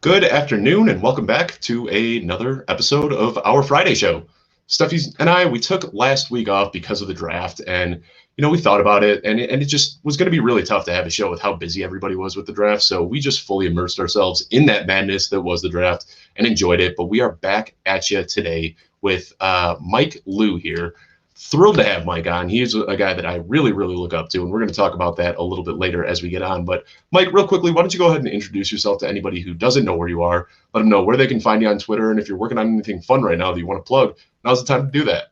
Good afternoon, and welcome back to another episode of our Friday show. Steffi and I, we took last week off because of the draft, and we thought about it, and it just was going to be really tough to have a show with how busy everybody was with the draft. So we just fully immersed ourselves in that madness that was the draft and enjoyed it. But we are back at you today with Mike Liu here. Thrilled to have Mike on. He's a guy that I really, really look up to, and we're going to talk about that a little bit later as we get on. But Mike, real quickly, why don't you go ahead and introduce yourself to anybody who doesn't know where you are? Let them know where they can find you on Twitter, and if you're working on anything fun right now that you want to plug, now's the time to do that.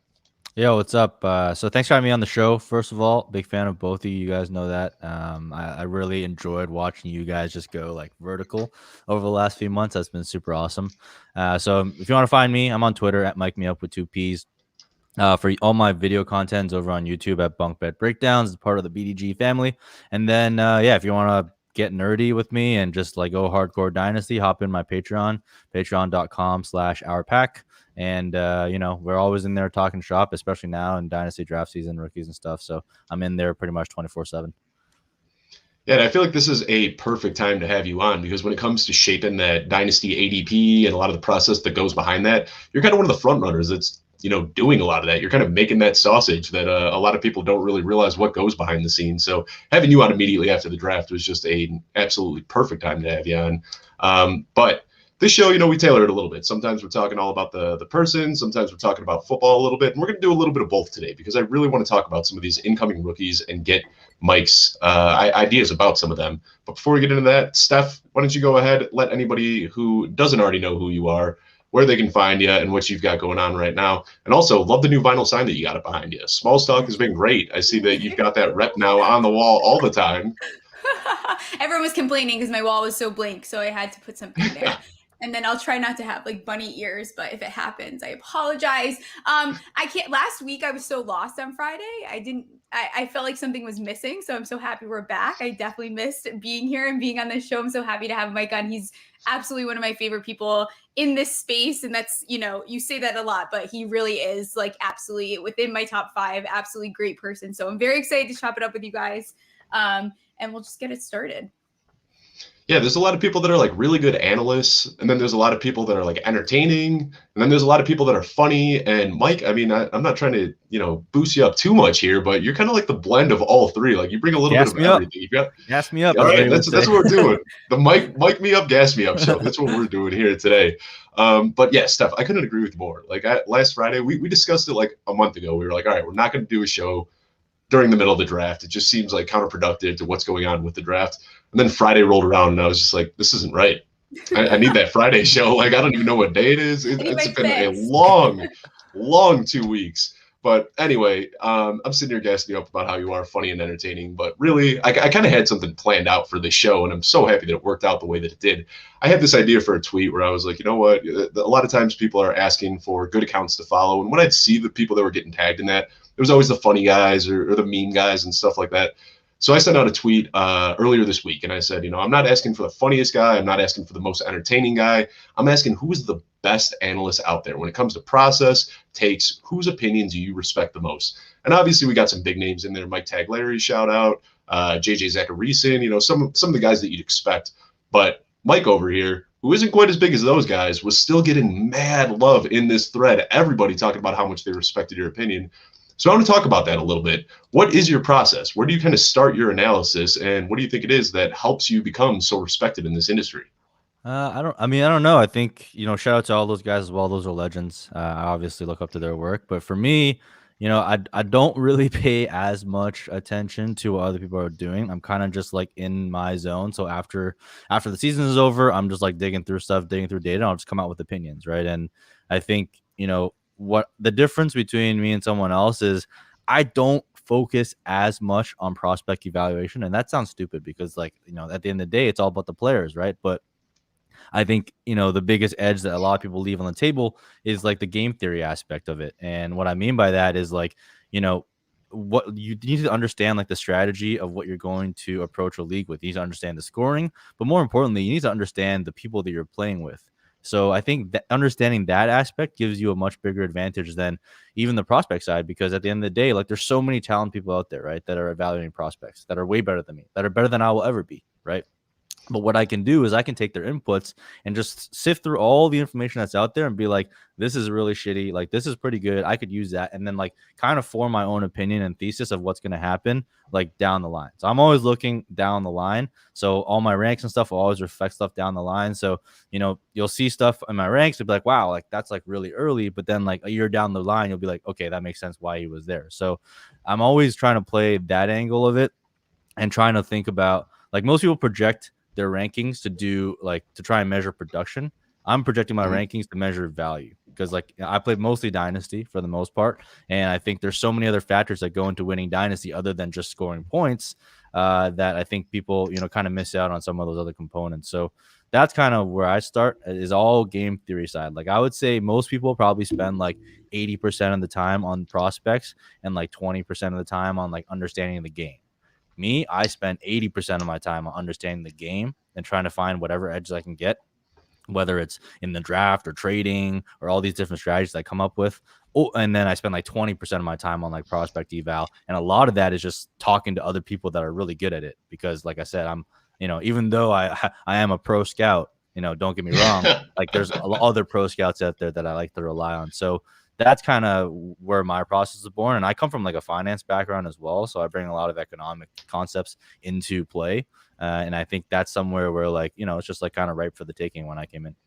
Yo, what's up? So thanks for having me on the show. First of all, big fan of both of you. You guys know that. I really enjoyed watching you guys just go like vertical over the last few months. That's been super awesome. So if you want to find me, I'm on Twitter at Mike Me Up with 2 P's. For all my video contents over on YouTube at Bunk Bed Breakdowns, as part of the BDG family. And then, if you want to get nerdy with me and just like go hardcore Dynasty, hop in my Patreon, patreon.com/ourpack. And, we're always in there talking shop, especially now in Dynasty draft season, rookies and stuff. So I'm in there pretty much 24/7. Yeah, and I feel like this is a perfect time to have you on because when it comes to shaping that Dynasty ADP and a lot of the process that goes behind that, you're kind of one of the front runners that's doing a lot of that. You're kind of making that sausage that a lot of people don't really realize what goes behind the scenes. So having you on immediately after the draft was just an absolutely perfect time to have you on. But this show, we tailor it a little bit. Sometimes we're talking all about the person. Sometimes we're talking about football a little bit. And we're going to do a little bit of both today because I really want to talk about some of these incoming rookies and get Mike's ideas about some of them. But before we get into that, Steph, why don't you go ahead, let anybody who doesn't already know who you are, where they can find you and what you've got going on right now. And also love the new vinyl sign that you got up behind you. Smalls Talk has been great. I see that you've got that rep now on the wall all the time. Everyone was complaining because my wall was so blank, so I had to put something there. And then I'll try not to have like bunny ears, but if it happens, I apologize. I can't. Last week I was so lost on Friday. I felt like something was missing, so I'm so happy we're back. I definitely missed being here and being on this show. I'm so happy to have Mike on. He's absolutely one of my favorite people in this space, and that's, you say that a lot, but he really is like absolutely within my top 5, absolutely great person. So I'm very excited to chop it up with you guys, and we'll just get it started. Yeah, there's a lot of people that are like really good analysts, and then there's a lot of people that are like entertaining, and then there's a lot of people that are funny. And Mike, I mean, I'm not trying to, boost you up too much here, but you're kind of like the blend of all three. Like you bring a little bit of everything. Gas me up. All right, that's what we're doing. The Mike me up, gas me up show. That's what we're doing here today. But yeah, Steph, I couldn't agree with you more. Like last Friday, we discussed it like a month ago. We were like, all right, we're not going to do a show during the middle of the draft. It just seems like counterproductive to what's going on with the draft. And then Friday rolled around and I was just like, this isn't right. I need that Friday show. Like, I don't even know what day it is. It's been a long 2 weeks. But anyway, I'm sitting here gassing you up about how you are funny and entertaining. But really, I kind of had something planned out for this show, and I'm so happy that it worked out the way that it did. I had this idea for a tweet where I was like, you know what? A lot of times people are asking for good accounts to follow. And when I'd see the people that were getting tagged in that, it was always the funny guys or the meme guys and stuff like that. So I sent out a tweet earlier this week, and I said, I'm not asking for the funniest guy. I'm not asking for the most entertaining guy. I'm asking who is the best analyst out there when it comes to process, takes, whose opinions do you respect the most? And obviously we got some big names in there. Mike Tagliari, shout out, JJ Zacharyson, some of the guys that you'd expect. But Mike over here, who isn't quite as big as those guys, was still getting mad love in this thread. Everybody talking about how much they respected your opinion. So I want to talk about that a little bit. What is your process? Where do you kind of start your analysis, and what do you think it is that helps you become so respected in this industry? I don't know. I think, shout out to all those guys as well. Those are legends. I obviously look up to their work, but for me, I don't really pay as much attention to what other people are doing. I'm kind of just like in my zone. So after the season is over, I'm just like digging through stuff, digging through data. I'll just come out with opinions. Right. And I think, what the difference between me and someone else is, I don't focus as much on prospect evaluation. And that sounds stupid because at the end of the day, it's all about the players. Right. But I think, the biggest edge that a lot of people leave on the table is like the game theory aspect of it. And what I mean by that is what you need to understand, like the strategy of what you're going to approach a league with. You need to understand the scoring, but more importantly, you need to understand the people that you're playing with. So I think that understanding that aspect gives you a much bigger advantage than even the prospect side, because at the end of the day, like there's so many talented people out there, right, that are evaluating prospects that are way better than me, that are better than I will ever be, right? But what I can do is I can take their inputs and just sift through all the information that's out there and be like, this is really shitty. Like, this is pretty good. I could use that. And then like kind of form my own opinion and thesis of what's going to happen like down the line. So I'm always looking down the line. So all my ranks and stuff will always reflect stuff down the line. So, you'll see stuff in my ranks and be like, wow, like that's like really early. But then like a year down the line, you'll be like, okay, that makes sense why he was there. So I'm always trying to play that angle of it and trying to think about, like, most people project their rankings to try and measure production. I'm projecting my rankings to measure value because like I played mostly Dynasty for the most part, and I think there's so many other factors that go into winning Dynasty other than just scoring points that I think people kind of miss out on some of those other components. So that's kind of where I start, is all game theory side. Like I would say most people probably spend like 80% of the time on prospects and like 20% of the time on like understanding the game. Me, I spend 80% of my time on understanding the game and trying to find whatever edges I can get, whether it's in the draft or trading or all these different strategies I come up with. Oh, and then I spend like 20% of my time on like prospect eval. And a lot of that is just talking to other people that are really good at it. Because like I said, I'm, even though I am a pro scout, don't get me wrong, like there's other pro scouts out there that I like to rely on. So that's kind of where my process is born. And I come from like a finance background as well. So I bring a lot of economic concepts into play. And I think that's somewhere where like, it's just like kind of ripe for the taking when I came in.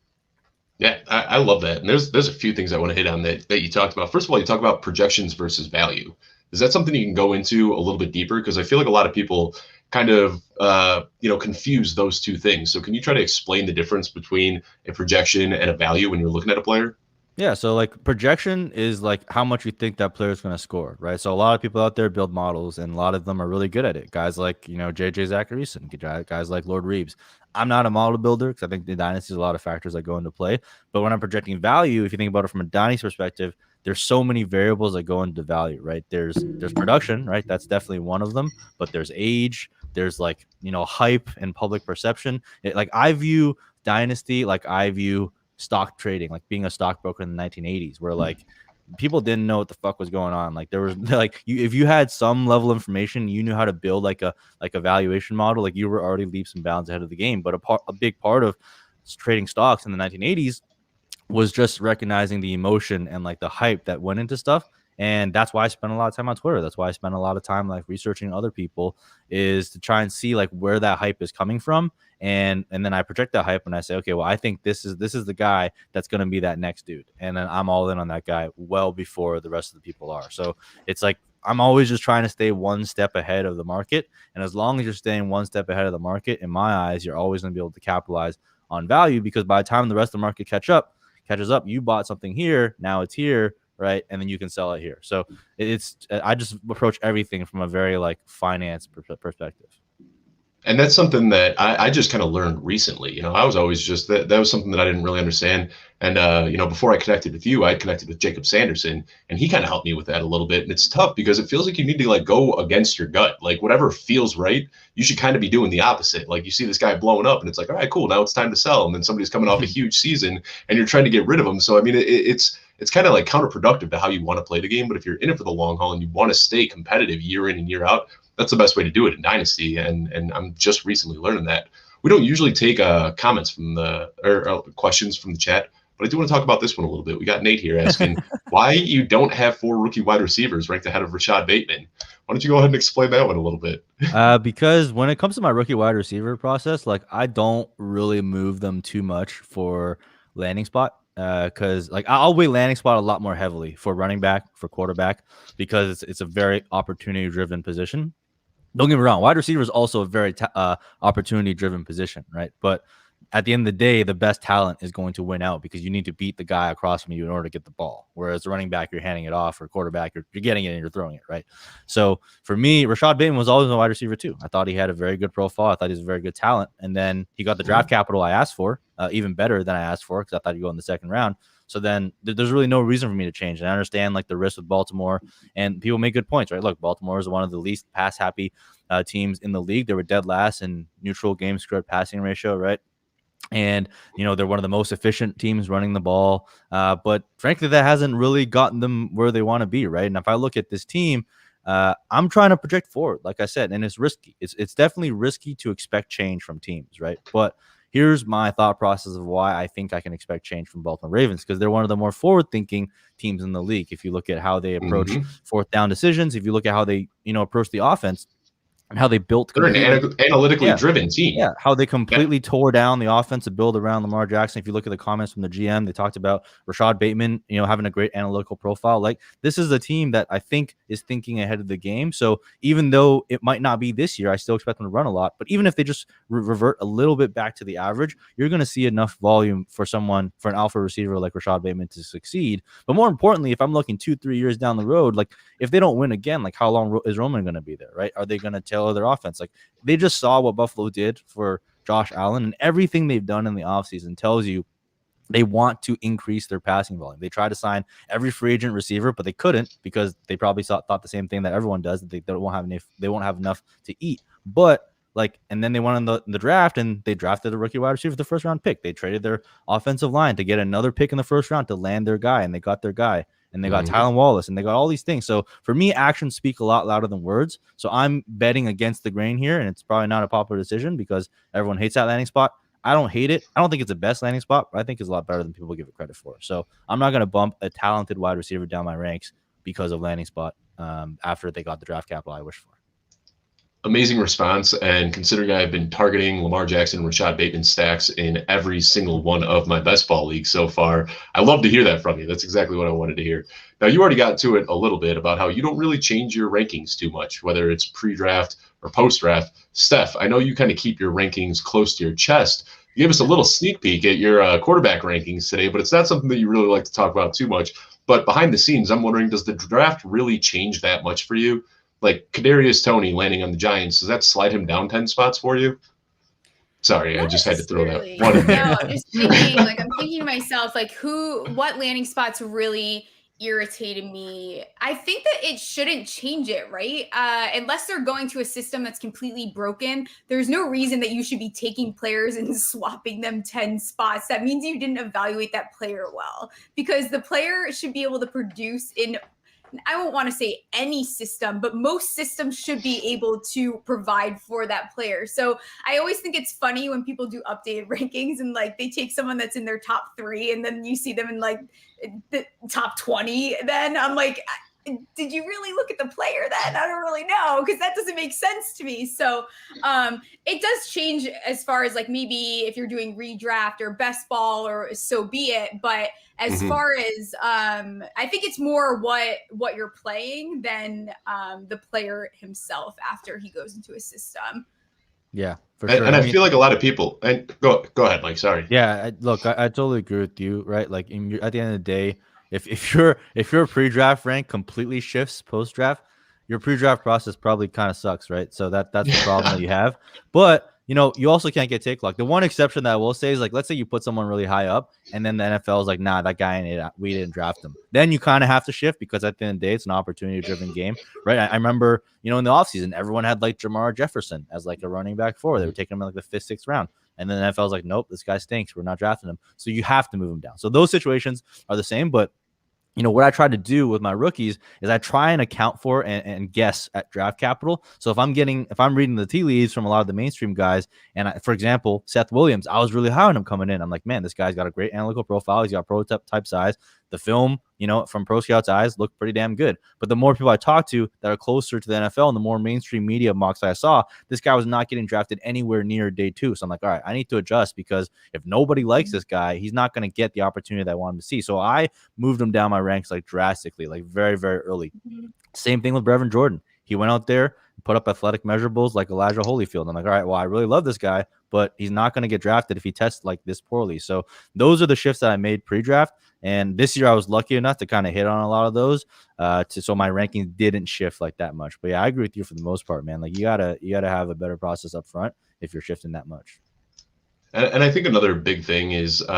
Yeah, I love that. And there's a few things I want to hit on that you talked about. First of all, you talk about projections versus value. Is that something you can go into a little bit deeper? Because I feel like a lot of people kind of, confuse those two things. So can you try to explain the difference between a projection and a value when you're looking at a player? Yeah, so like projection is like how much you think that player is going to score, right? So a lot of people out there build models, and a lot of them are really good at it. Guys like JJ Zacharyson, guys like Lord Reeves. I'm not a model builder because I think the dynasty is a lot of factors that go into play. But when I'm projecting value, if you think about it from a dynasty perspective, there's so many variables that go into value, right? There's production, right? That's definitely one of them. But there's age, there's like hype and public perception. Like I view dynasty like I view stock trading, like being a stockbroker in the 1980s, where like people didn't know what the fuck was going on. Like there was like if you had some level of information, you knew how to build like a valuation model. Like you were already leaps and bounds ahead of the game. But a big part of trading stocks in the 1980s was just recognizing the emotion and like the hype that went into stuff. And that's why I spent a lot of time on Twitter. That's why I spent a lot of time like researching other people, is to try and see like where that hype is coming from. And then I project that hype and I say, okay, well, I think this is the guy that's going to be that next dude. And then I'm all in on that guy well before the rest of the people are. So it's like I'm always just trying to stay one step ahead of the market. And as long as you're staying one step ahead of the market, in my eyes, you're always going to be able to capitalize on value, because by the time the rest of the market catches up, you bought something here, now it's here, right? And then you can sell it here. So I just approach everything from a very like finance perspective. And that's something that I just kind of learned recently. I was always just that was something that I didn't really understand. And before I connected with you, I connected with Jacob Sanderson, and he kind of helped me with that a little bit. And it's tough because it feels like you need to like go against your gut. Like whatever feels right, you should kind of be doing the opposite. Like you see this guy blowing up and it's like, all right, cool, now it's time to sell. And then somebody's coming off a huge season and you're trying to get rid of them. So I mean, it's kind of like counterproductive to how you want to play the game. But if you're in it for the long haul and you want to stay competitive year in and year out, that's the best way to do it in Dynasty. And I'm just recently learning that. We don't usually take comments from or questions from the chat, but I do want to talk about this one a little bit. We got Nate here asking why you don't have 4 rookie wide receivers ranked ahead of Rashad Bateman. Why don't you go ahead and explain that one a little bit? Because when it comes to my rookie wide receiver process, like I don't really move them too much for landing spot. Because like I'll weigh landing spot a lot more heavily for running back, for quarterback, because it's a very opportunity driven position. Don't get me wrong, wide receiver is also a very opportunity driven position, right? But at the end of the day, the best talent is going to win out, because you need to beat the guy across from you in order to get the ball. Whereas the running back, you're handing it off, or quarterback, you're getting it and you're throwing it, right? So for me, Rashad Bateman was always a wide receiver too. I thought he had a very good profile. I thought he was a very good talent. And then he got the draft capital I asked for, even better than I asked for, because I thought he'd go in the second round. So then there's really no reason for me to change. And I understand like the risk with Baltimore, and people make good points, right? Look, Baltimore is one of the least pass happy teams in the league. They were dead last in neutral game scored passing ratio, right? And, they're one of the most efficient teams running the ball. But frankly, that hasn't really gotten them where they want to be, right? And if I look at this team, I'm trying to project forward, like I said, and it's risky. It's definitely risky to expect change from teams, right? But here's my thought process of why I think I can expect change from Baltimore Ravens, because they're one of the more forward-thinking teams in the league. If you look at how they approach fourth down decisions, if you look at how they, approach the offense and how they built They're an analytically driven team. Yeah, how they completely tore down the offense to build around Lamar Jackson. If you look at the comments from the GM, they talked about Rashad Bateman, having a great analytical profile. Like, this is a team that I think is thinking ahead of the game. So even though it might not be this year, I still expect them to run a lot. But even if they just revert a little bit back to the average, you're going to see enough volume for an alpha receiver like Rashad Bateman to succeed. But more importantly, if I'm looking 2-3 years down the road, like, if they don't win again, like, how long is Roman going to be there, right? Are they going to tailor their offense? Like, they just saw what Buffalo did for Josh Allen, and everything they've done in the offseason tells you they want to increase their passing volume. They tried to sign every free agent receiver, but they couldn't, because they probably thought the same thing that everyone does, that they won't have enough to eat. But and then they went on the draft, and they drafted a rookie wide receiver for the first round pick. They traded their offensive line to get another pick in the first round to land their guy, and they got their guy. And they got Tylan Wallace, and they got all these things. So for me, actions speak a lot louder than words. So I'm betting against the grain here, and it's probably not a popular decision because everyone hates that landing spot. I don't hate it. I don't think it's the best landing spot, but I think it's a lot better than people give it credit for. So I'm not going to bump a talented wide receiver down my ranks because of landing spot after they got the draft capital I wish for. Amazing response. And considering I've been targeting Lamar Jackson and Rashad Bateman stacks in every single one of my best ball leagues so far, I love to hear that from you. That's exactly what I wanted to hear. Now, you already got to it a little bit about how you don't really change your rankings too much, whether it's pre-draft or post-draft. Steph, I know you kind of keep your rankings close to your chest. You gave us a little sneak peek at your quarterback rankings today, but it's not something that you really like to talk about too much. But behind the scenes, I'm wondering, does the draft really change that much for you? Like Kadarius Toney landing on the Giants, does that slide him down 10 spots for you? Sorry, I just had to throw that one in there. No, I'm just thinking, I'm thinking to myself, what landing spots really irritated me. I think that it shouldn't change it, right? Unless they're going to a system that's completely broken, there's no reason that you should be taking players and swapping them 10 spots. That means you didn't evaluate that player well, because the player should be able to produce in, I won't want to say any system, but most systems should be able to provide for that player. So I always think it's funny when people do updated rankings and they take someone that's in their top 3 and then you see them in the top 20. Then I'm like, did you really look at the player then? I don't really know, because that doesn't make sense to me. So it does change as far as maybe if you're doing redraft or best ball or so be it. But as far as I think it's more what you're playing than the player himself after he goes into a system. Yeah, for sure. And I feel like a lot of people, and go ahead, Mike, sorry. Yeah, look, I totally agree with you, right? Like at the end of the day, if your pre-draft rank completely shifts post-draft, your pre-draft process probably kind of sucks, right? So that's the problem that you have. But you also can't get take luck. The one exception that I will say is let's say you put someone really high up, and then the NFL is like, nah, that guy we didn't draft him. Then you kind of have to shift, because at the end of the day, it's an opportunity-driven game, right? I remember, in the offseason, everyone had Jamar Jefferson as a running back 4. They were taking him in the 5th, 6th round. And then the NFL is like, nope, this guy stinks. We're not drafting him. So you have to move him down. So those situations are the same, but what I try to do with my rookies is I try and account for and guess at draft capital. So if I'm reading the tea leaves from a lot of the mainstream guys, and for example, Seth Williams, I was really high on him coming in. I'm like, man, this guy's got a great analytical profile. He's got prototype size. The film, from Pro Scout's eyes, looked pretty damn good. But the more people I talk to that are closer to the NFL and the more mainstream media mocks I saw, this guy was not getting drafted anywhere near day 2. So I'm like, all right, I need to adjust, because if nobody likes this guy, he's not going to get the opportunity that I want him to see. So I moved him down my ranks drastically, very, very early. Same thing with Brevin Jordan. He went out there, put up athletic measurables like Elijah Holyfield. I'm like, all right, well, I really love this guy, but he's not going to get drafted if he tests this poorly. So those are the shifts that I made pre-draft. And this year I was lucky enough to kind of hit on a lot of those, so my ranking didn't shift that much. But yeah, I agree with you for the most part, man. You gotta have a better process up front if you're shifting that much. And I think another big thing is, in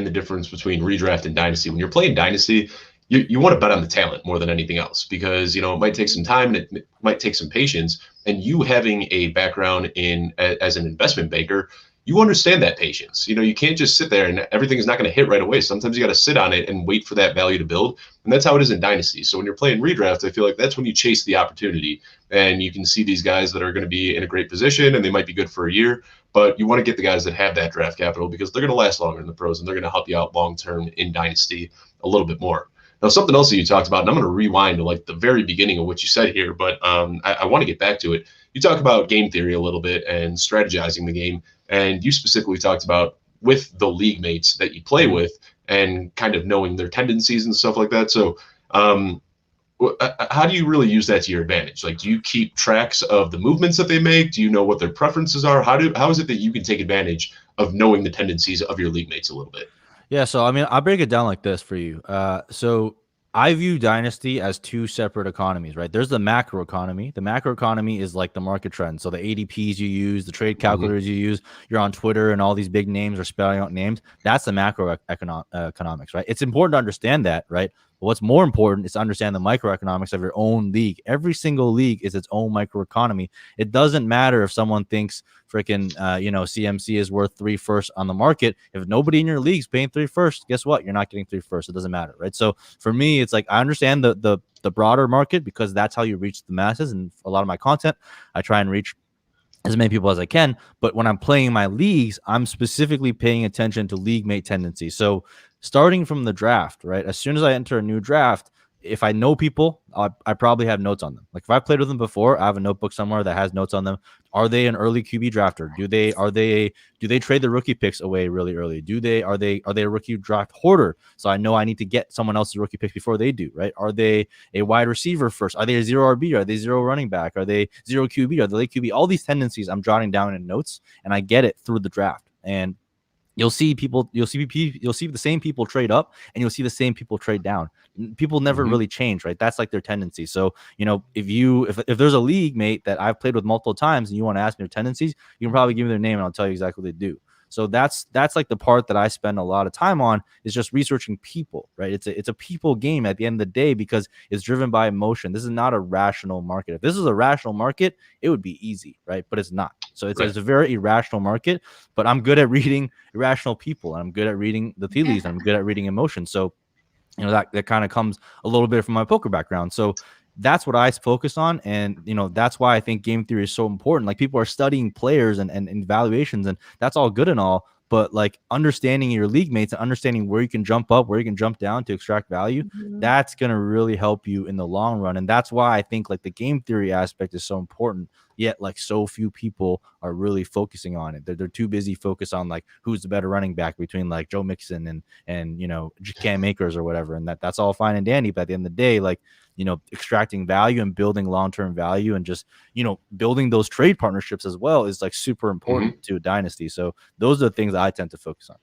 the difference between redraft and Dynasty. When you're playing Dynasty, you want to bet on the talent more than anything else, because it might take some time and it might take some patience. And you having a background as an investment banker, you understand that patience. You can't just sit there and everything is not going to hit right away. Sometimes you got to sit on it and wait for that value to build. And that's how it is in Dynasty. So when you're playing redraft, I feel like that's when you chase the opportunity, and you can see these guys that are going to be in a great position and they might be good for a year, but you want to get the guys that have that draft capital because they're going to last longer in the pros and they're going to help you out long-term in Dynasty a little bit more. Now, something else that you talked about, and I'm going to rewind to like the very beginning of what you said here, but I want to get back to it. You talk about game theory a little bit and strategizing the game, and you specifically talked about with the league mates that you play with and kind of knowing their tendencies and stuff like that. So how do you really use that to your advantage? Like, do you keep tracks of the movements that they make? Do you know what their preferences are? How is it that you can take advantage of knowing the tendencies of your league mates a little bit? Yeah, so I mean, I'll break it down like this for you. So I view Dynasty as two separate economies, right? There's the macro economy. The macro economy is like the market trend. So the ADPs you use, the trade calculators you use, you're on Twitter and all these big names are spelling out names. That's the macro economics, right? It's important to understand that, right? But what's more important is to understand the microeconomics of your own league. Every single league is its own microeconomy. It doesn't matter if someone thinks freaking CMC is worth 3 firsts on the market. If nobody in your league's paying 3 firsts, guess what? You're not getting 3 firsts. It doesn't matter, right? So for me, it's like I understand the broader market because that's how you reach the masses. And a lot of my content, I try and reach as many people as I can. But when I'm playing my leagues, I'm specifically paying attention to league mate tendencies. So starting from the draft, right? As soon as I enter a new draft, if I know people, I probably have notes on them. Like if I played with them before, I have a notebook somewhere that has notes on them. Are they an early QB drafter? Do they trade the rookie picks away really early? Are they a rookie draft hoarder? So I know I need to get someone else's rookie picks before they do, right? Are they a wide receiver first? Are they a 0 RB? Are they 0 running back? Are they 0 QB? Are they late QB? All these tendencies I'm jotting down in notes, and I get it through the draft. And you'll see the same people trade up and you'll see the same people trade down. People never really change, right? That's like their tendency. So, if there's a league mate that I've played with multiple times and you want to ask me their tendencies, you can probably give me their name and I'll tell you exactly what they do. So that's like the part that I spend a lot of time on is just researching people, right? It's a people game at the end of the day because it's driven by emotion. This is not a rational market. If this is a rational market, it would be easy, right? But it's not. So it's a very irrational market, but I'm good at reading irrational people and I'm good at reading the tea leaves and I'm good at reading emotions. So, that kind of comes a little bit from my poker background. So that's what I focus on. And, that's why I think game theory is so important. Like people are studying players and evaluations, and that's all good and all. But like understanding your league mates and understanding where you can jump up, where you can jump down to extract value, that's going to really help you in the long run. And that's why I think like the game theory aspect is so important. Yet like so few people are really focusing on it. They're too busy focused on like who's the better running back between like Joe Mixon and Cam Akers or whatever. And that's all fine and dandy. But at the end of the day, like, extracting value and building long-term value and just, building those trade partnerships as well is like super important to a dynasty. So those are the things that I tend to focus on.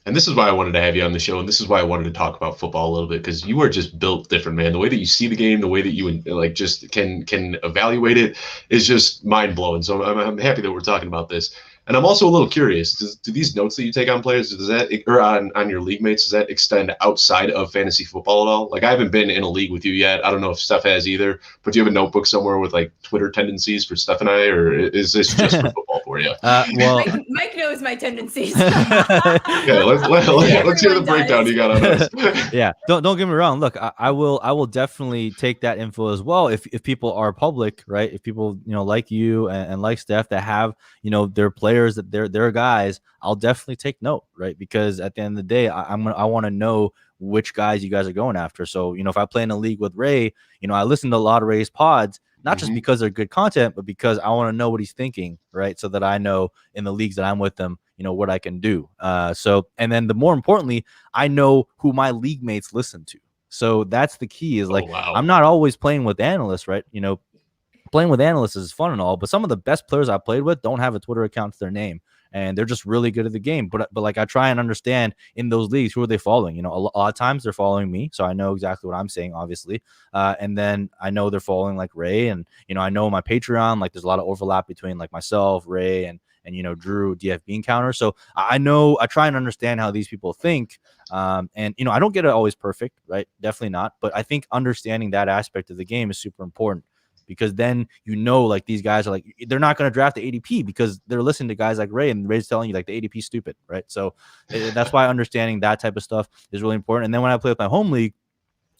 And this is why I wanted to have you on the show. And this is why I wanted to talk about football a little bit, because you are just built different, man. The way that you see the game, the way that you like just can evaluate it is just mind blowing. So I'm happy that we're talking about this. And I'm also a little curious, do these notes that you take on players, does that, or on your league mates, does that extend outside of fantasy football at all? Like I haven't been in a league with you yet. I don't know if Steph has either, but do you have a notebook somewhere with like Twitter tendencies for Steph and I, or is this just for football for you? Well, Mike knows my tendencies. Yeah, let's hear the breakdown you got on us. Yeah, don't get me wrong. Look, I will definitely take that info as well. If people are public, right? If people like you and like Steph that have their players that they're guys, I'll definitely take note, right? Because at the end of the day, I want to know which guys you guys are going after. So if I play in a league with Ray, I listen to a lot of Ray's pods, not just because they're good content, but because I want to know what he's thinking, right? So that I know in the leagues that I'm with them, what I can do. And then the more importantly, I know who my league mates listen to. So that's the key is I'm not always playing with analysts, right? Playing with analysts is fun and all, but some of the best players I played with don't have a Twitter account to their name, and they're just really good at the game. But like I try and understand in those leagues, who are they following? A lot of times they're following me, so I know exactly what I'm saying, obviously. And then I know they're following like Ray, and I know my Patreon, like there's a lot of overlap between like myself, Ray, and Drew, DF Bean Counter. So I try and understand how these people think. And I don't get it always perfect, right? Definitely not. But I think understanding that aspect of the game is super important. because then like these guys are like, they're not going to draft the ADP because they're listening to guys like Ray, and Ray's telling you like the ADP is stupid, right? So that's why understanding that type of stuff is really important. And then when I play with my home league,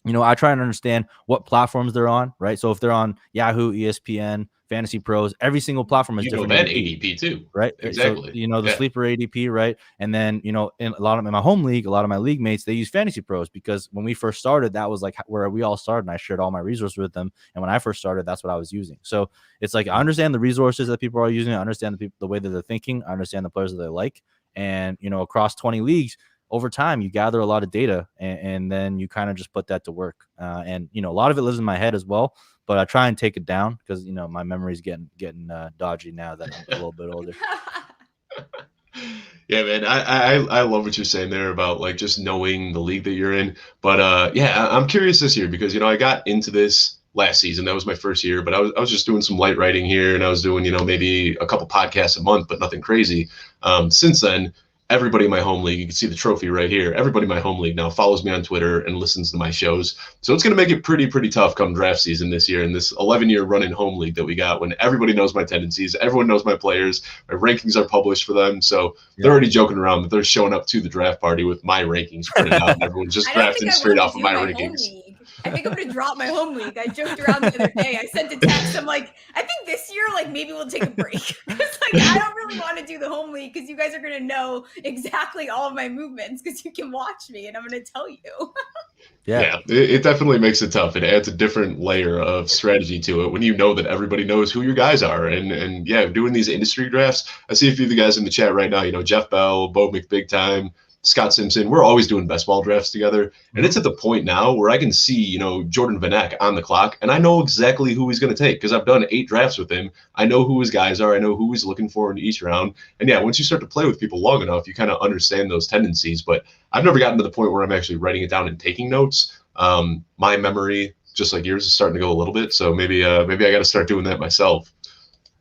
I try and understand what platforms they're on, right? So if they're on Yahoo, ESPN, Fantasy Pros, every single platform is different. That ADP too, right? Exactly. So, the sleeper ADP, right? And then in my home league, a lot of my league mates, they use Fantasy Pros because when we first started, that was like where we all started, and I shared all my resources with them. And when I first started, that's what I was using. So it's like I understand the resources that people are using, I understand the way that they're thinking, I understand the players that they like, and across 20 leagues. Over time, you gather a lot of data, and then you kind of just put that to work. And a lot of it lives in my head as well, but I try and take it down because my memory's getting dodgy now that I'm a little bit older. Yeah, man, I love what you're saying there about like just knowing the league that you're in. But I'm curious this year because I got into this last season. That was my first year, but I was just doing some light writing here, and I was doing maybe a couple podcasts a month, but nothing crazy. Since then, everybody in my home league, you can see the trophy right here. Everybody in my home league now follows me on Twitter and listens to my shows. So it's going to make it pretty tough come draft season this year in this 11-year running home league that we got, when everybody knows my tendencies, everyone knows my players, my rankings are published for them. So they're already joking around that they're showing up to the draft party with my rankings printed out, and everyone's just drafting straight off of my rankings. I think I'm going to drop my home league. I joked around the other day. I sent a text. I'm like, I think this year, like, maybe we'll take a break. Because, like, I don't really want to do the home league because you guys are going to know exactly all of my movements because you can watch me and I'm going to tell you. Yeah, it definitely makes it tough. It adds a different layer of strategy to it when you know that everybody knows who your guys are. And doing these industry drafts, I see a few of the guys in the chat right now, Jeff Bell, Bo McBig Time, Scott Simpson, we're always doing best ball drafts together. And it's at the point now where I can see, Jordan Van Eck on the clock, and I know exactly who he's going to take because I've done 8 drafts with him. I know who his guys are. I know who he's looking for in each round. And once you start to play with people long enough, you kind of understand those tendencies. But I've never gotten to the point where I'm actually writing it down and taking notes. My memory, just like yours, is starting to go a little bit. So maybe I got to start doing that myself.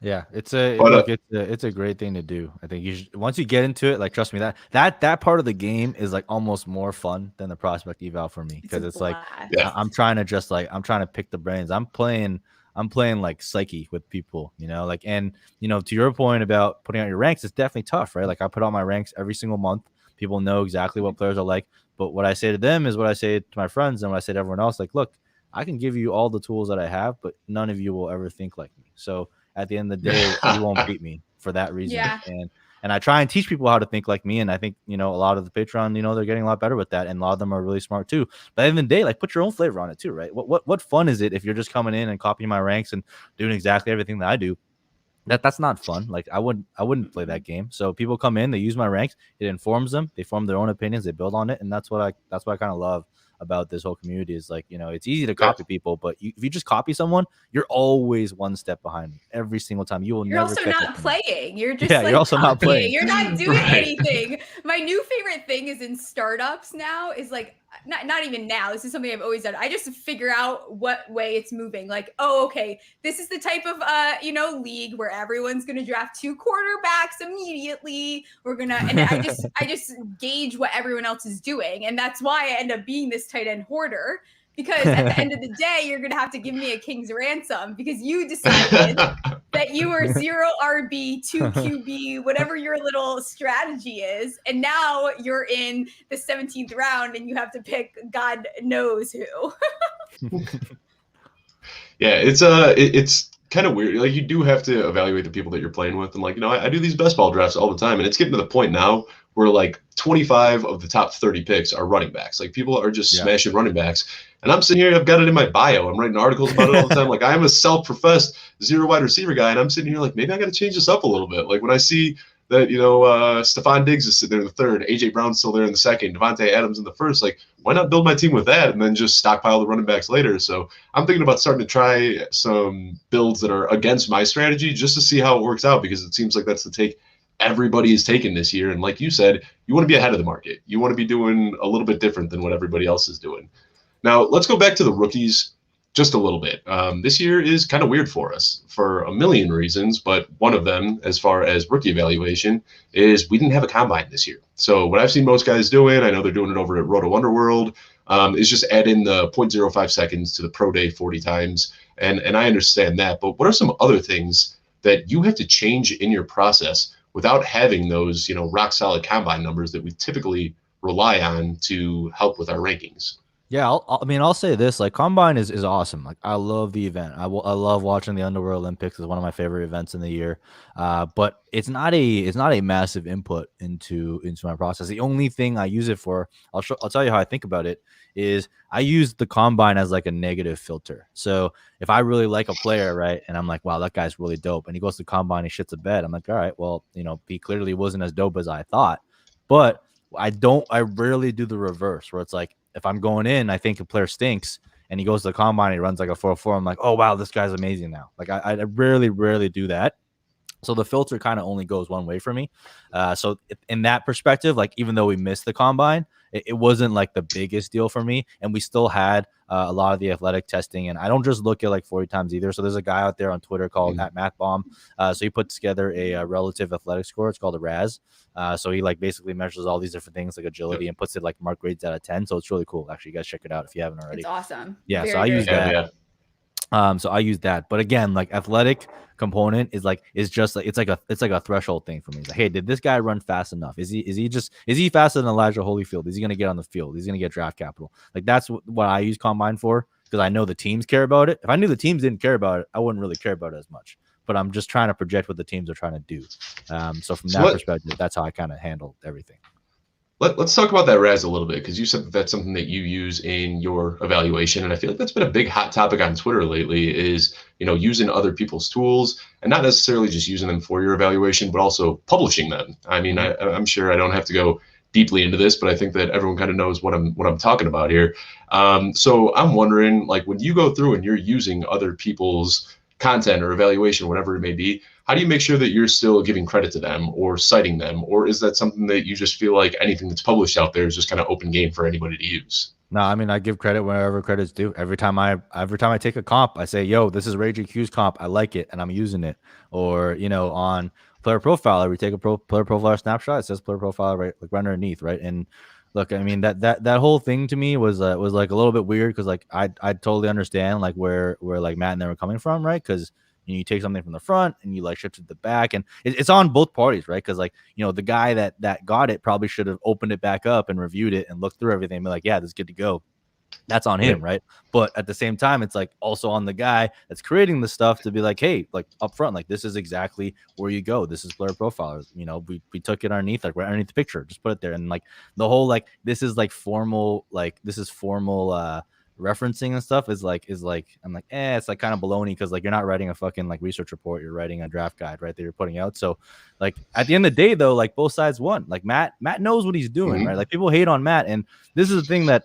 Yeah, it's a great thing to do. I think once you get into it, like, trust me, that part of the game is like almost more fun than the prospect eval for me, because it's like I'm trying to pick the brains. I'm playing like psyche with people, and to your point about putting out your ranks, it's definitely tough, right? Like, I put out my ranks every single month. People know exactly what players are like, but what I say to them is what I say to my friends and what I say to everyone else. Like, look, I can give you all the tools that I have, but none of you will ever think like me. So at the end of the day, you won't beat me for that reason. Yeah. And I try and teach people how to think like me. And I think, a lot of the Patreon, they're getting a lot better with that. And a lot of them are really smart too. But at the end of the day, like, put your own flavor on it too, right? What fun is it if you're just coming in and copying my ranks and doing exactly everything that I do? That's not fun. Like, I wouldn't play that game. So people come in, they use my ranks, it informs them, they form their own opinions, they build on it. And that's what I kind of love about this whole community is, like, it's easy to copy people, but if you just copy someone, you're always one step behind me every single time. You're also not playing. You're just you're also not playing. You're not doing anything. My new favorite thing is in startups now is like, not even now. This is something I've always done. I just figure out what way it's moving. Like, oh, okay, this is the type of league where everyone's gonna draft 2 quarterbacks immediately. And I just gauge what everyone else is doing, and that's why I end up being this tight end hoarder. Because at the end of the day, you're going to have to give me a king's ransom because you decided that you were 0 RB, 2 QB, whatever your little strategy is. And now you're in the 17th round and you have to pick God knows who. Yeah, it's kind of weird. Like, you do have to evaluate the people that you're playing with. And, like, I do these best ball drafts all the time. And it's getting to the point now where, like, 25 of the top 30 picks are running backs. Like, people are just smashing running backs. And I'm sitting here, I've got it in my bio. I'm writing articles about it all the time. Like, I'm a self-professed 0 wide receiver guy, and I'm sitting here like, maybe I got to change this up a little bit. Like, when I see that, Stephon Diggs is sitting there in the 3rd, A.J. Brown's still there in the 2nd, Devontae Adams in the 1st, like, why not build my team with that and then just stockpile the running backs later? So I'm thinking about starting to try some builds that are against my strategy just to see how it works out, because it seems like that's the take everybody is taking this year. And like you said, you want to be ahead of the market. You want to be doing a little bit different than what everybody else is doing. Now, let's go back to the rookies just a little bit. This year is kind of weird for us for a million reasons, but one of them, as far as rookie evaluation, is we didn't have a combine this year. So what I've seen most guys doing, I know they're doing it over at Roto Underworld, is just add in the 0.05 seconds to the pro day 40 times. and I understand that. But what are some other things that you have to change in your process without having those, rock solid combine numbers that we typically rely on to help with our rankings? Yeah, I'll say this, like Combine is awesome. Like I love the event. I love watching the Underwear Olympics. It's one of my favorite events in the year. But it's not a massive input into my process. The only thing I use it for, I'll tell you how I think about it, is I use the Combine as like a negative filter. So if I really like a player, right, and I'm like, wow, that guy's really dope, and he goes to Combine, he shits a bed, I'm like, all right, well, he clearly wasn't as dope as I thought. But I rarely do the reverse where it's like, if I'm going in, I think a player stinks and he goes to the combine, he runs like a 4.4. I'm like, oh, wow, this guy's amazing now. Like I rarely do that. So the filter kind of only goes one way for me. So in that perspective, like even though we missed the combine, it wasn't like the biggest deal for me. And we still had a lot of the athletic testing. And I don't just look at like 40 times either. So there's a guy out there on Twitter called @MathBomb. So he put together a relative athletic score. It's called a RAS. So he like basically measures all these different things like agility and puts it like mark grades out of 10. So it's really cool. Actually, you guys check it out if you haven't already. It's awesome. Yeah. Very, so I use that. Yeah. So I use that, but again, like athletic component is just like it's like a threshold thing for me. It's like, hey, did this guy run fast enough? Is he faster than Elijah Holyfield? Is he gonna get on the field? Is he gonna get draft capital? Like that's what I use combine for, because I know the teams care about it. If I knew the teams didn't care about it, I wouldn't really care about it as much. But I'm just trying to project what the teams are trying to do. So from that perspective, that's how I kind of handle everything. Let's talk about that RAS a little bit, because you said that's something that you use in your evaluation, and I feel like that's been a big hot topic on Twitter lately. Is using other people's tools and not necessarily just using them for your evaluation, but also publishing them. I mean, I'm sure I don't have to go deeply into this, but I think that everyone kind of knows what I'm talking about here. So I'm wondering, like, when you go through and you're using other people's content or evaluation, whatever it may be, how do you make sure that you're still giving credit to them or citing them? Or is that something that you just feel like anything that's published out there is just kind of open game for anybody to use? No, I mean, I give credit wherever credit's due. Every time I take a comp, I say, yo, this is Ray GQ's comp. I like it and I'm using it. Or, on Player Profiler, we take a Player Profiler snapshot. It says Player Profiler right underneath, right? And look, I mean, that whole thing to me was like a little bit weird, because like I totally understand like where like Matt and them were coming from, right? Because you take something from the front and you like shift it to the back, and it's on both parties, right? Because like the guy that got it probably should have opened it back up and reviewed it and looked through everything and be like, yeah, this is good to go. That's on him, right? But at the same time, it's like also on the guy that's creating the stuff to be like, hey, like up front, like this is exactly where you go. This is Player Profilers. We took it underneath, like right underneath the picture, just put it there. And like the whole like this is formal referencing and stuff is like I'm like, it's like kind of baloney, because like you're not writing a fucking like research report, you're writing a draft guide, right, that you're putting out. So like at the end of the day though, like both sides won. Like Matt knows what he's doing, right? Like people hate on Matt, and this is the thing that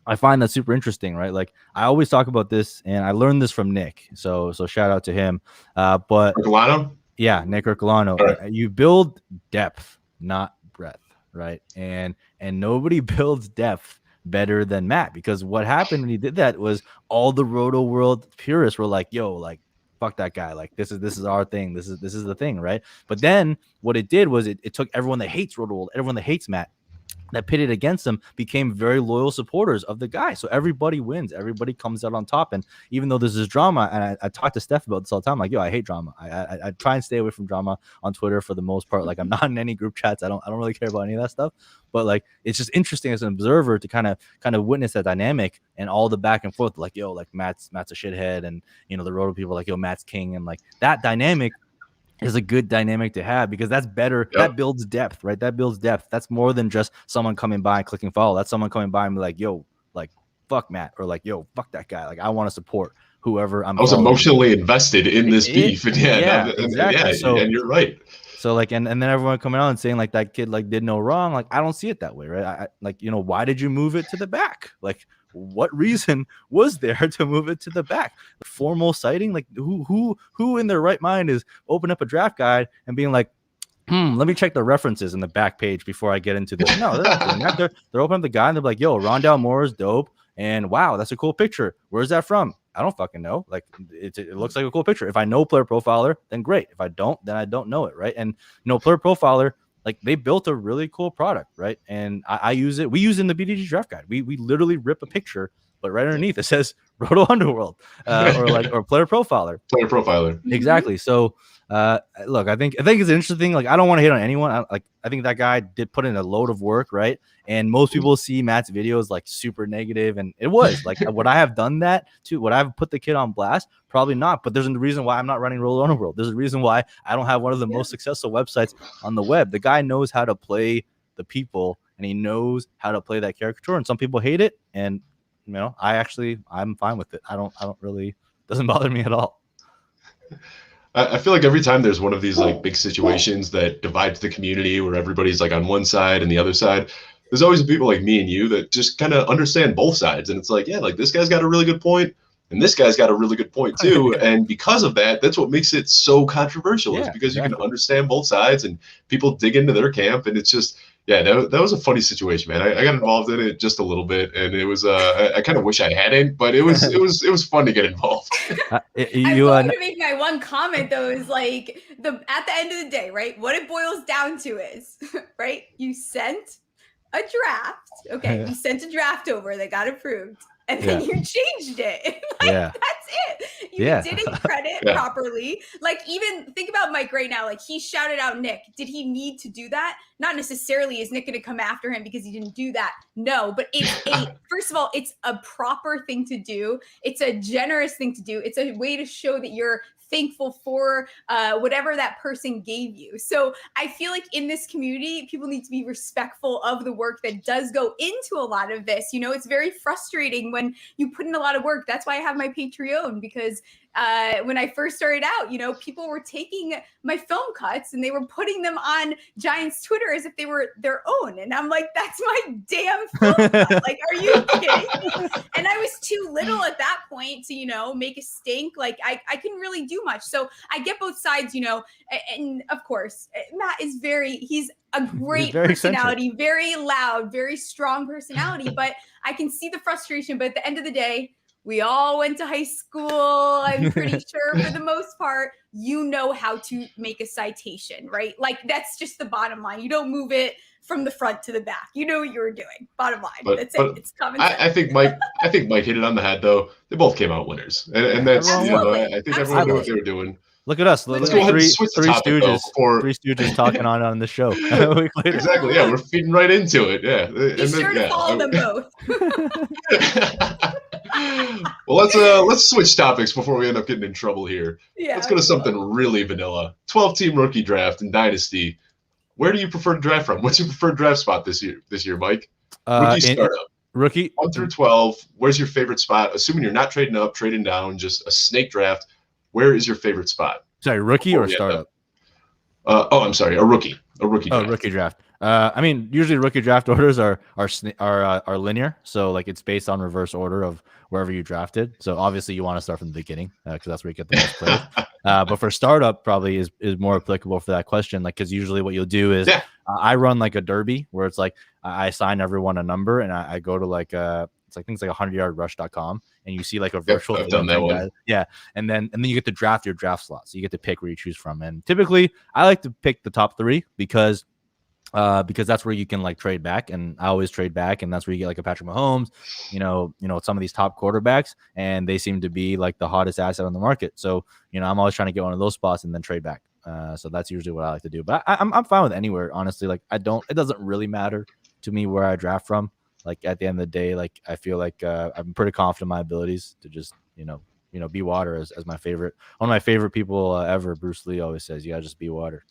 I find that super interesting, right? Like I always talk about this, and I learned this from Nick. So shout out to him. But Herculano? Yeah, Nick Herculano. Right. You build depth, not breadth, right? And nobody builds depth better than Matt, because what happened when he did that was all the Roto World purists were like, yo, like fuck that guy, like this is our thing, this is the thing, right? But then what it did was it took everyone that hates Roto World, everyone that hates Matt, that pitted against them, became very loyal supporters of the guy. So everybody wins. Everybody comes out on top. And even though there's this drama, and I talk to Steph about this all the time, like, yo, I hate drama. I try and stay away from drama on Twitter for the most part. Like I'm not in any group chats. I don't really care about any of that stuff. But like it's just interesting as an observer to kind of witness that dynamic and all the back and forth. Like, yo, like Matt's a shithead, and the Roto people are like, yo, Matt's king, and like that dynamic is a good dynamic to have, because that's better. Yep. That builds depth, right? That builds depth. That's more than just someone coming by and clicking follow. That's someone coming by and be like, yo, like fuck Matt, or like, yo, fuck that guy. Like I want to support whoever I'm. I was emotionally invested in this beef. And exactly. So, and you're right. So like, and then everyone coming out and saying like that kid like did no wrong. Like I don't see it that way, right? I like, why did you move it to the back? Like what reason was there to move it to the back? Formal citing, like who in their right mind is open up a draft guide and being like, let me check the references in the back page before I get into this. No, they're not doing that. They're opening up the guide and they're like, yo, Rondale Moore is dope, and wow, that's a cool picture. Where's that from? I don't fucking know. Like it looks like a cool picture. If I know Player Profiler, then great. If I don't, then I don't know it, right? And Player Profiler, like they built a really cool product, right? And I use it. We use it in the BDG draft guide. We literally rip a picture but right underneath it says Roto Underworld or player profiler. Player profiler. Exactly. So look, I think it's an interesting thing. Like, I don't want to hate on anyone. I think that guy did put in a load of work, right? And most people see Matt's videos like super negative, and it was like, would I have done that too? Would I have put the kid on blast? Probably not. But there's a reason why I'm not running Roto Underworld. There's a reason why I don't have one of the most successful websites on the web. The guy knows how to play the people, and he knows how to play that caricature. And some people hate it, and I'm fine with it. I don't really, doesn't bother me at all. I feel like every time there's one of these like big situations that divides the community where everybody's like on one side and the other side, there's always people like me and you that just kind of understand both sides. And it's like, yeah, like this guy's got a really good point and this guy's got a really good point too. And because of that, that's what makes it so controversial, is because you can understand both sides and people dig into their camp. And it's just, yeah, that was a funny situation, man. I got involved in it just a little bit, and it was I kind of wish I hadn't, but it was fun to get involved. I'm going to make my one comment though, is like at the end of the day, right? What it boils down to is, right? You sent a draft. Okay, you sent a draft over that got approved. And then you changed it. That's it. You didn't credit properly. Like, even think about Mike right now. Like, he shouted out Nick. Did he need to do that? Not necessarily is Nick going to come after him because he didn't do that. No, but first of all, it's a proper thing to do. It's a generous thing to do. It's a way to show that you're thankful for whatever that person gave you. So I feel like in this community, people need to be respectful of the work that does go into a lot of this. You know, it's very frustrating when you put in a lot of work. That's why I have my Patreon, because when I first started out, you know, people were taking my film cuts and they were putting them on Giants Twitter as if they were their own. And I'm like, that's my damn film cut. Like, are you kidding me? And I was too little at that point to, you know, make a stink. Like, I couldn't really do much. So I get both sides, you know, and of course, Matt is he's a great personality, very loud, very strong personality, but I can see the frustration. But at the end of the day, we all went to high school. I'm pretty sure for the most part, you know how to make a citation, right? Like, that's just the bottom line. You don't move it from the front to the back. You know what you were doing. Bottom line. That's it. It's common sense. I think Mike hit it on the head though. They both came out winners. And that's, you know, I think everyone knew what they were doing. Look at us. Let's go ahead and switch the topic, three stooges talking on the show. Exactly. Yeah, we're feeding right into it. Yeah. Be sure to follow them both. Well, let's switch topics before we end up getting in trouble here. Yeah, let's go to something really vanilla. 12-team rookie draft in Dynasty. Where do you prefer to draft from? What's your preferred draft spot this year, Mike? Rookie startup. Rookie 1 through 12. Where's your favorite spot? Assuming you're not trading up, trading down, just a snake draft. Where is your favorite spot? Sorry, rookie or startup? I'm sorry, a rookie. A rookie draft. Oh, rookie draft. I mean, usually rookie draft orders are linear, so like it's based on reverse order of wherever you drafted. So obviously you want to start from the beginning because that's where you get the most players. But for startup, probably is more applicable for that question. Like, because usually what you'll do is I run like a derby where it's like I assign everyone a number and I go to like it's like things like 100yardrush.com and you see like a virtual I've done that one. And then you get to draft your draft slot, so you get to pick where you choose from. And typically I like to pick the top 3 because that's where you can like trade back, and I always trade back, and that's where you get like a Patrick Mahomes, you know some of these top quarterbacks, and they seem to be like the hottest asset on the market. So I'm always trying to get one of those spots and then trade back. So that's usually what I like to do. But I'm fine with anywhere, honestly. Like it doesn't really matter to me where I draft from. Like at the end of the day, like I feel like I'm pretty confident in my abilities to just be water as my favorite. One of my favorite people ever, Bruce Lee, always says you gotta just be water.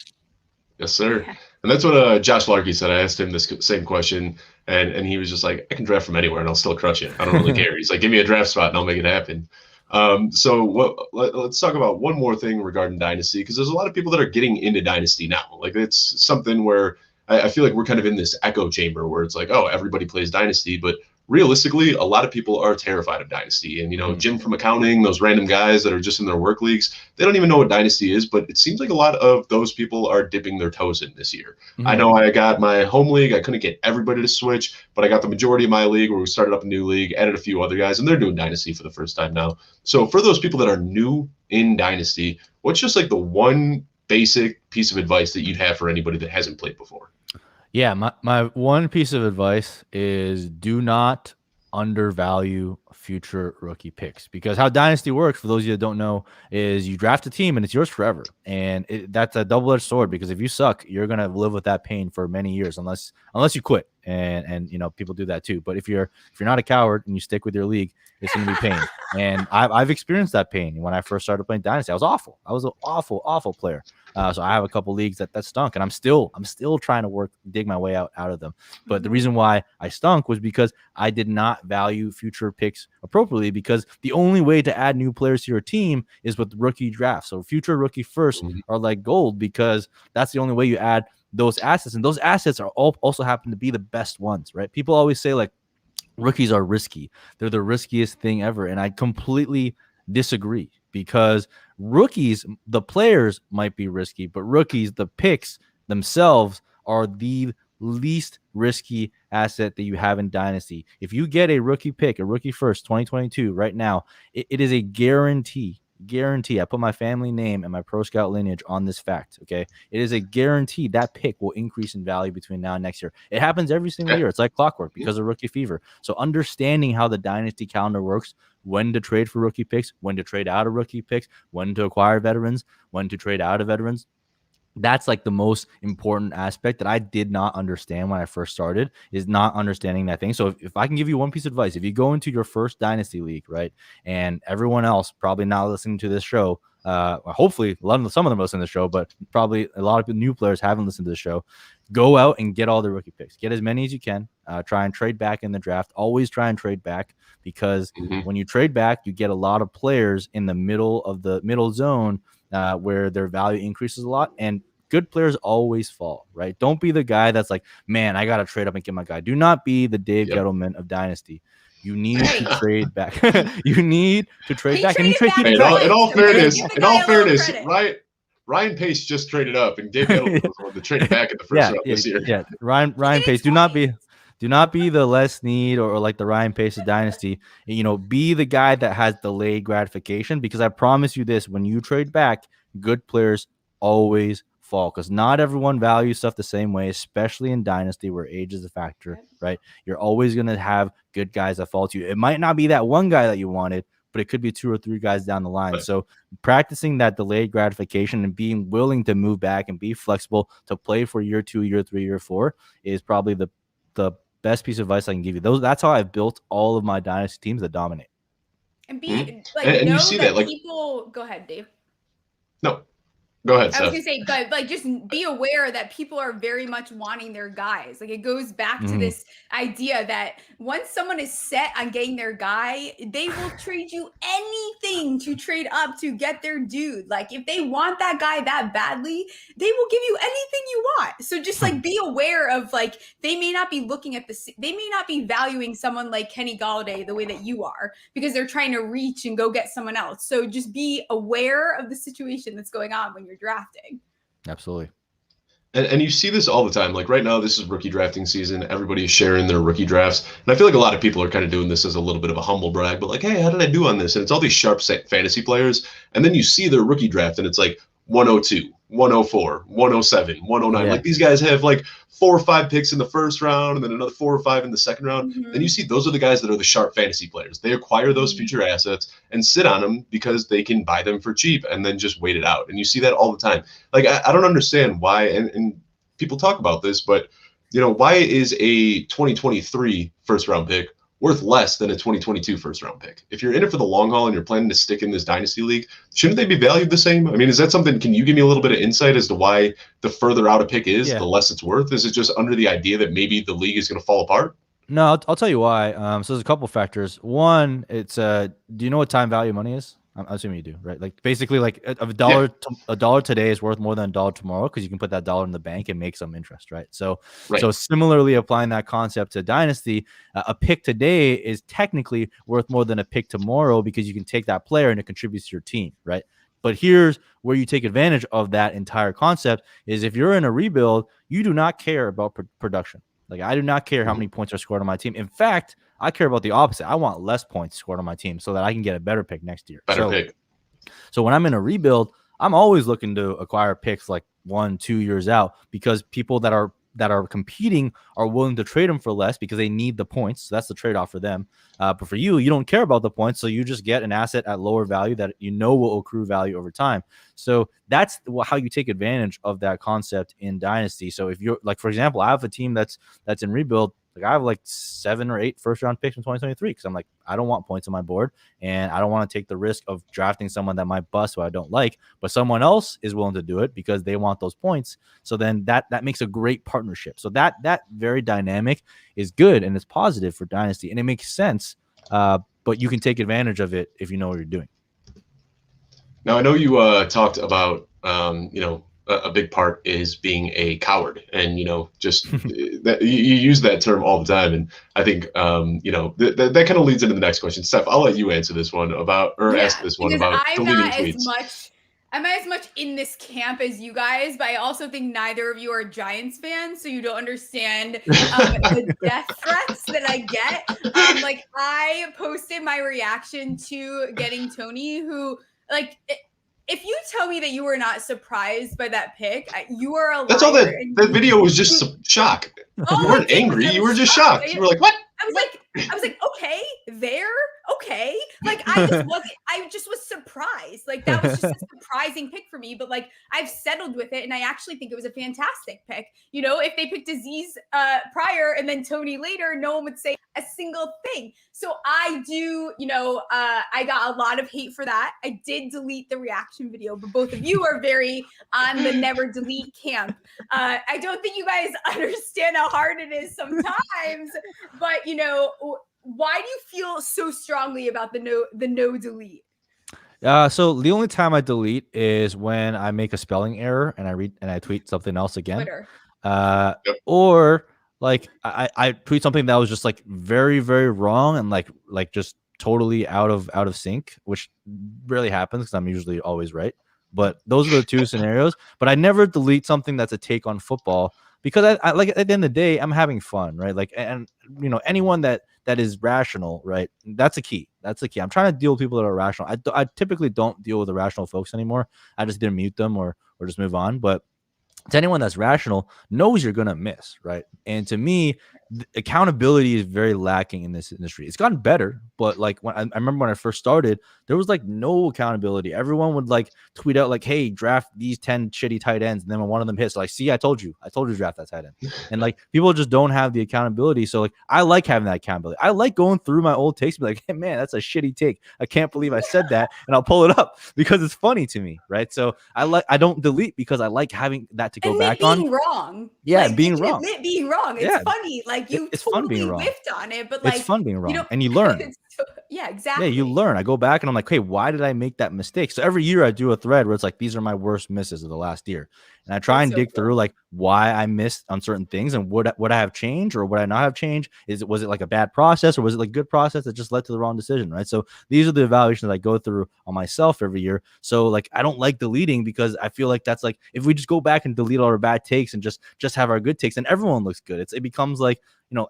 Yes, sir. And that's what Josh Larkey said. I asked him this same question, and he was just like, I can draft from anywhere and I'll still crush it. I don't really care. He's like, give me a draft spot and I'll make it happen. Let's talk about one more thing regarding Dynasty, because there's a lot of people that are getting into Dynasty now. Like, it's something where I feel like we're kind of in this echo chamber where it's like, oh, everybody plays Dynasty, but realistically, a lot of people are terrified of Dynasty. And, Jim from accounting, those random guys that are just in their work leagues, they don't even know what Dynasty is, but it seems like a lot of those people are dipping their toes in this year. Mm-hmm. I know I got my home league. I couldn't get everybody to switch, but I got the majority of my league where we started up a new league, added a few other guys, and they're doing Dynasty for the first time now. So for those people that are new in Dynasty, what's just like the one basic piece of advice that you'd have for anybody that hasn't played before? Yeah, my one piece of advice is do not undervalue future rookie picks, because how Dynasty works, for those of you that don't know, is you draft a team and it's yours forever. And that's a double-edged sword, because if you suck, you're going to live with that pain for many years, unless you quit. And you know, people do that too. But if you're not a coward and you stick with your league, it's going to be pain. And I've experienced that pain. When I first started playing Dynasty, I was awful. I was an awful player. So I have a couple leagues that stunk, and I'm still trying to dig my way out of them. But the reason why I stunk was because I did not value future picks appropriately, because the only way to add new players to your team is with rookie drafts. So future rookie first are like gold, because that's the only way you add those assets, and those assets are also happen to be the best ones, right? People always say like rookies are risky. They're the riskiest thing ever, and I completely disagree, because rookies, the players might be risky, but rookies, the picks themselves, are the least risky asset that you have in Dynasty. If you get a rookie pick, a rookie first 2022 right now, it is a guarantee. I put my family name and my pro scout lineage on this fact. Okay, it is a guarantee that pick will increase in value between now and next year. It happens every single year. It's like clockwork because of rookie fever. So understanding how the Dynasty calendar works, when to trade for rookie picks, when to trade out of rookie picks, when to acquire veterans, when to trade out of veterans, that's like the most important aspect that I did not understand when I first started, is not understanding that thing. So if I can give you one piece of advice, if you go into your first Dynasty league, right, and everyone else probably not listening to this show, hopefully some of them listen to the show, but probably a lot of the new players haven't listened to the show, go out and get all the rookie picks. Get as many as you can. Try and trade back in the draft. Always try and trade back, because when you trade back, you get a lot of players in the middle zone where their value increases a lot, and good players always fall, right? Don't be the guy that's like, man, I got to trade up and get my guy. Do not be the Dave Gettleman of Dynasty. You need to trade back. You need to trade back. And you trade in all fairness, Ryan Pace just traded up, and Dave Gettleman was the one that traded back in the first round this year. Yeah, Ryan Pace. Do not be the Les Need or like the Ryan Pace of Dynasty. You know, be the guy that has delayed gratification, because I promise you this: when you trade back, good players always fall, because not everyone values stuff the same way, especially in Dynasty where age is a factor, right? You're always going to have good guys that fall to you. It might not be that one guy that you wanted, but it could be 2 or 3 guys down the line. Right. So practicing that delayed gratification and being willing to move back and be flexible to play for year 2, year 3, year 4 is probably the best piece of advice I can give you. That's how I've built all of my Dynasty teams that dominate. And be and know you see that like people. Go ahead, Dave. No. Go ahead, Steph. I was going to say, but like, just be aware that people are very much wanting their guys. Like, it goes back to this idea that once someone is set on getting their guy, they will trade you anything to trade up to get their dude. Like, if they want that guy that badly, they will give you anything you want. So just like be aware of, like, they may not be looking at they may not be valuing someone like Kenny Golladay the way that you are, because they're trying to reach and go get someone else. So just be aware of the situation that's going on when you're drafting. Absolutely. And you see this all the time. Like right now, this is rookie drafting season. Everybody is sharing their rookie drafts. And I feel like a lot of people are kind of doing this as a little bit of a humble brag, but like, hey, how did I do on this? And it's all these sharp fantasy players. And then you see their rookie draft and it's like 102, 104, 107, 109. Like these guys have like 4 or 5 picks in the first round and then another 4 or 5 in the second round. Then you see those are the guys that are the sharp fantasy players. They acquire those future assets and sit on them because they can buy them for cheap and then just wait it out. And you see that all the time. Like, I don't understand why, and people talk about this, but, you know, why is a 2023 first round pick worth less than a 2022 first round pick? If you're in it for the long haul and you're planning to stick in this dynasty league, shouldn't they be valued the same? I mean, is that something, can you give me a little bit of insight as to why the further out a pick is, the less it's worth? Is it just under the idea that maybe the league is going to fall apart? No, I'll tell you why. So there's a couple factors. One, it's do you know what time value money is? I'm assuming you do, right? Like basically, like a dollar today is worth more than a dollar tomorrow, because you can put that dollar in the bank and make some interest, right? So similarly, applying that concept to Dynasty, a pick today is technically worth more than a pick tomorrow, because you can take that player and it contributes to your team, right? But here's where you take advantage of that entire concept: is if you're in a rebuild, you do not care about production. Like, I do not care how many points are scored on my team. In fact, I care about the opposite. I want less points scored on my team so that I can get a better pick next year. So when I'm in a rebuild, I'm always looking to acquire picks like 1-2 years out, because people that are that are competing are willing to trade him for less because they need the points. So that's the trade-off for them. But for you, you don't care about the points, so you just get an asset at lower value that you know will accrue value over time. So that's how you take advantage of that concept in Dynasty. So if you're like, for example, I have a team that's in rebuild. Like I have like 7 or 8 first-round picks in 2023 because I'm like, I don't want points on my board, and I don't want to take the risk of drafting someone that might bust who I don't like, but someone else is willing to do it because they want those points. So then that makes a great partnership. So that very dynamic is good and it's positive for Dynasty, and it makes sense. But you can take advantage of it if you know what you're doing. Now I know you talked about a big part is being a coward, and just that you use that term all the time, and I think that kind of leads into the next question. Steph, I'll let you answer this one ask this one about deleting tweets. I'm not as much in this camp as you guys, but I also think neither of you are Giants fans, so you don't understand the death threats that I get. Like I posted my reaction to getting Tony, who like. If you tell me that you were not surprised by that pick, you are a liar. That's all that video was, just shock. You weren't angry. You were just shocked. You were like, what? I was like, okay, okay. Like I just was surprised. Like that was just a surprising pick for me, but like I've settled with it and I actually think it was a fantastic pick. If they picked Aziz prior and then Tony later, no one would say a single thing. So I do, I got a lot of hate for that. I did delete the reaction video, but both of you are very on the never delete camp. I don't think you guys understand how hard it is sometimes, but why do you feel so strongly about the no delete? So the only time I delete is when I make a spelling error and I tweet something else again. Twitter. Or like I tweet something that was just like very, very wrong and like just totally out of sync, which rarely happens because I'm usually always right. But those are the two scenarios. But I never delete something that's a take on football because I like at the end of the day, I'm having fun, right? Like, and anyone that is rational, right? That's a key. That's the key. I'm trying to deal with people that are rational. I typically don't deal with irrational folks anymore. I just either mute them or just move on. But to anyone that's rational knows you're gonna miss, right? And to me, accountability is very lacking in this industry. It's gotten better, but like when I remember when I first started, there was like no accountability. Everyone would like tweet out like, "Hey, draft these 10 shitty tight ends," and then when one of them hits, like, "See, I told you to draft that tight end." And like people just don't have the accountability. So like I like having that accountability. I like going through my old takes and be like, "Hey man, that's a shitty take. I can't believe I said that," and I'll pull it up because it's funny to me, right? So I don't delete because I like having that to go back on. Being wrong. Yeah, like, being wrong. Admit being wrong. It's funny. Like it's totally fun being wrong. Whiffed on it, but like it's fun being wrong, and you learn. Yeah, exactly. Yeah, you learn. I go back and I'm like, hey, why did I make that mistake? So every year I do a thread where it's like, these are my worst misses of the last year. And I try and dig through like why I missed on certain things and would I have changed or would I not have changed? Was it like a bad process or was it like a good process that just led to the wrong decision, right? So these are the evaluations I go through on myself every year. So like I don't like deleting because I feel like that's like if we just go back and delete all our bad takes and just have our good takes, then everyone looks good. It becomes like,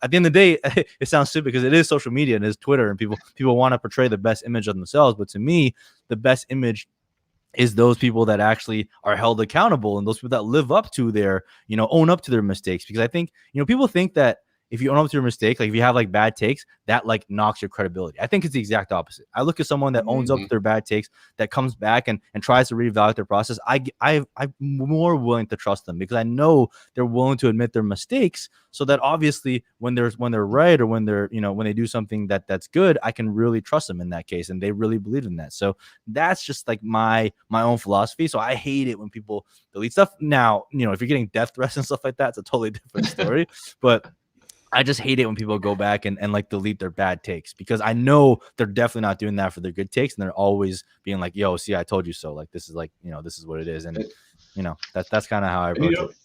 at the end of the day, it sounds stupid because it is social media and it is Twitter and people want to portray the best image of themselves. But to me, the best image is those people that actually are held accountable and those people that live up to their, own up to their mistakes. Because I think, people think that if you own up to your mistake, like if you have like bad takes, that like knocks your credibility. I think it's the exact opposite. I look at someone that owns up to their bad takes, that comes back and tries to reevaluate their process. I'm more willing to trust them because I know they're willing to admit their mistakes, so that obviously when they're right or when they're when they do something that's good, I can really trust them in that case, and they really believe in that. So that's just like my own philosophy. So I hate it when people delete stuff. Now, if you're getting death threats and stuff like that, it's a totally different story. But I just hate it when people go back and like delete their bad takes because I know they're definitely not doing that for their good takes, and they're always being like, "Yo, see, I told you so." Like this is like, this is what it is, and that's kind of how I approach it.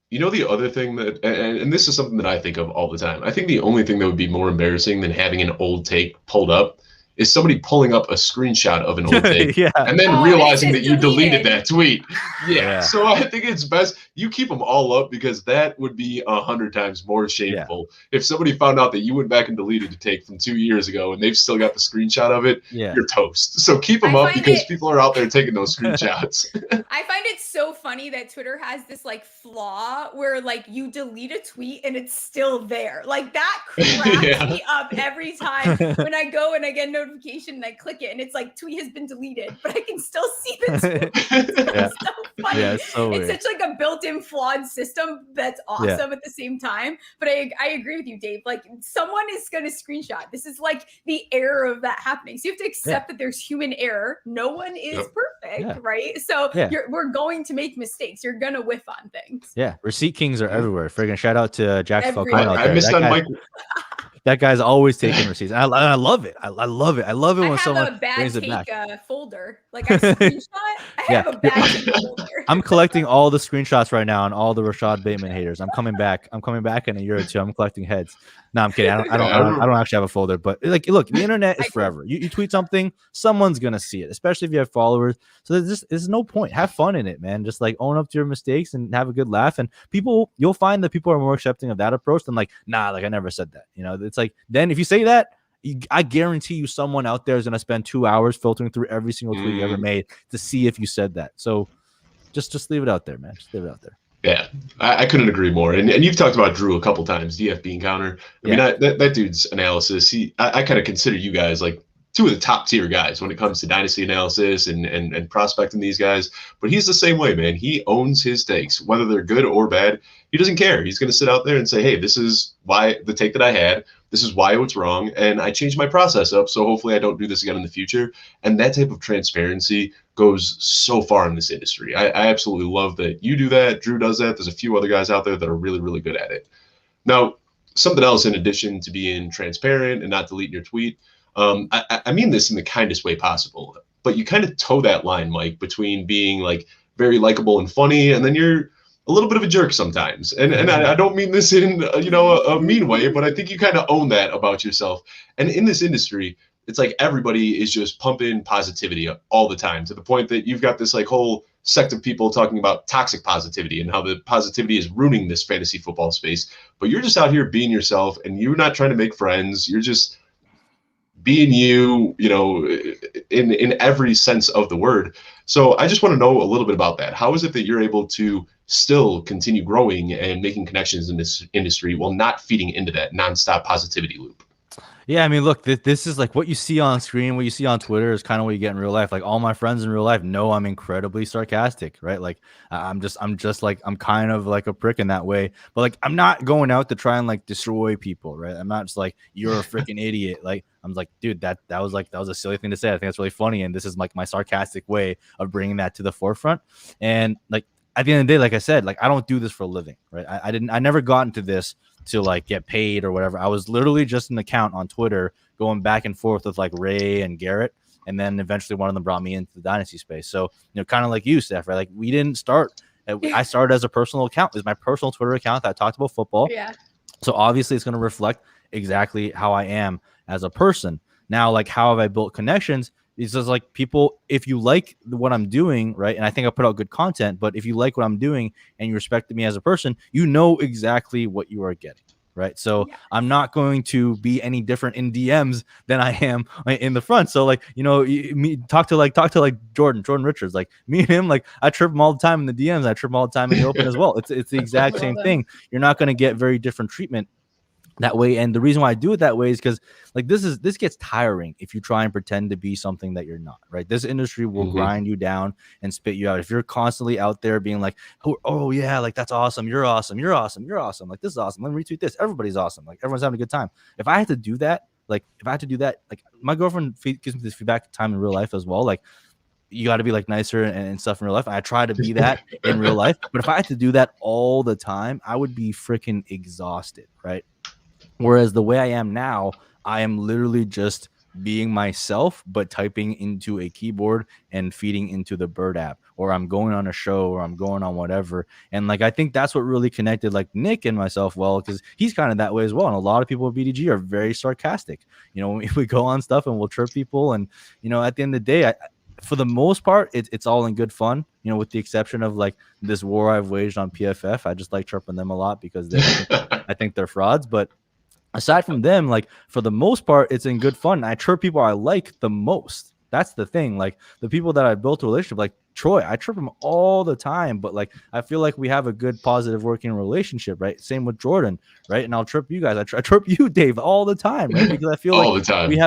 The other thing that, and this is something that I think of all the time. I think the only thing that would be more embarrassing than having an old take pulled up is somebody pulling up a screenshot of an old take Yeah. and then Oh, realizing it's that you deleted deleted. that tweet. Yeah. So I think it's best you keep them all up, because that would be 100 times more shameful if somebody found out that you went back and deleted a take from 2 years ago and they've still got the screenshot of it. Yeah. You're toast. So keep them I up, find because it- people are out there taking those screenshots. I find it so funny that Twitter has this like flaw where like you delete a tweet and it's still there. Like that cracks me up every time when I go and I get a notification and I click it and it's like tweet has been deleted, but I can still see the tweet. Yeah. It's so funny. Yeah, it's so weird. It's such like a built-in flawed system that's awesome at the same time. But I agree with you, Dave. Like someone is going to screenshot. This is like the error of that happening. So you have to accept that there's human error. No one is perfect, right? So we're going to make mistakes. You're going to whiff on things. Yeah, receipt kings are everywhere. Friggin' shout out to Jack Falcone Everywhere. out there. I missed on Mike. That guy's always taking receipts. And I love it. I love it. I love it when I someone have a bad brings it back. take folder. Like I screenshot. I have a bad take folder. I'm collecting all the screenshots right now and all the Rashad Bateman haters. I'm coming back in a year or two. I'm collecting heads. No, I'm kidding. I don't actually have a folder, but like, look, the internet is forever. You tweet something, someone's gonna see it, especially if you have followers. So there's no point. Have fun in it, man. Just like own up to your mistakes and have a good laugh. And you'll find that people are more accepting of that approach than like, nah, like I never said that. You know, it's like then if you say that, I guarantee you someone out there is gonna spend 2 hours filtering through every single tweet you ever made to see if you said that. So just leave it out there, man. Just leave it out there. Yeah, I couldn't agree more. And you've talked about Drew a couple times, DF Bean Counter. I mean, that dude's analysis, I kind of consider you guys like two of the top tier guys when it comes to dynasty analysis and prospecting these guys. But he's the same way, man. He owns his takes, whether they're good or bad. He doesn't care. He's going to sit out there and say, hey, this is why the take that I had. This is why it was wrong. And I changed my process up. So hopefully I don't do this again in the future. And that type of transparency goes so far in this industry. I absolutely love that you do that. Drew does that. There's a few other guys out there that are really, really good at it. Now, something else in addition to being transparent and not deleting your tweet. I mean this in the kindest way possible, but you kind of toe that line, Mike, between being like very likable and funny, and then you're a little bit of a jerk sometimes. And I don't mean this in a mean way, but I think you kind of own that about yourself. And in this industry, it's like everybody is just pumping positivity all the time, to the point that you've got this like whole sect of people talking about toxic positivity and how the positivity is ruining this fantasy football space. But you're just out here being yourself, and you're not trying to make friends. You're just being you, in every sense of the word. So I just want to know a little bit about that. How is it that you're able to still continue growing and making connections in this industry while not feeding into that nonstop positivity loop? Yeah, I mean, look, this is like what you see on screen, what you see on Twitter is kind of what you get in real life. Like all my friends in real life know I'm incredibly sarcastic, right? Like I'm kind of like a prick in that way, but like I'm not going out to try and like destroy people, right? I'm not just like, you're a freaking idiot. Like I'm like, dude, that was a silly thing to say. I think that's really funny, and this is like my sarcastic way of bringing that to the forefront. And like at the end of the day, like I said, like I don't do this for a living, right? I never got into this to like get paid or whatever. I was literally just an account on Twitter going back and forth with like Ray and Garrett. And then eventually one of them brought me into the dynasty space. So, kind of like you, Steph, right? Like we didn't start. I started as a personal account. It was my personal Twitter account that I talked about football. Yeah. So obviously it's going to reflect exactly how I am as a person. Now, like how have I built connections? It's just like people, if you like what I'm doing, right? And I think I put out good content, but if you like what I'm doing and you respect me as a person, you know exactly what you are getting, right? So I'm not going to be any different in DMs than I am in the front. So like, talk to Jordan Richards, like me and him, like I trip him all the time in the DMs. I trip him all the time in the open as well. It's the exact same thing. You're not going to get very different treatment that way. And the reason why I do it that way is because like this gets tiring if you try and pretend to be something that you're not, right? This industry will grind you down and spit you out. If you're constantly out there being like, oh yeah, like that's awesome, you're awesome, like this is awesome, let me retweet this, everybody's awesome, like everyone's having a good time. If I had to do that, like my girlfriend gives me this feedback time in real life as well, like you got to be like nicer and stuff in real life. I try to be that in real life, but if I had to do that all the time, I would be freaking exhausted, right? Whereas the way I am now, I am literally just being myself, but typing into a keyboard and feeding into the Bird app, or I'm going on a show, or I'm going on whatever. And like, I think that's what really connected like Nick and myself well, because he's kind of that way as well. And a lot of people at BDG are very sarcastic. You know, we go on stuff and we'll trip people. And, you know, at the end of the day, for the most part, it's all in good fun, you know, with the exception of like this war I've waged on PFF. I just like chirping them a lot because I think they're frauds. But aside from them, like for the most part, it's in good fun. I chirp people I like the most. That's the thing. Like the people that I built a relationship, like Troy, I chirp him all the time, but like I feel like we have a good, positive working relationship, right? Same with Jordan, right? And I'll chirp you guys. I chirp you, Dave, all the time, right? Because I feel like we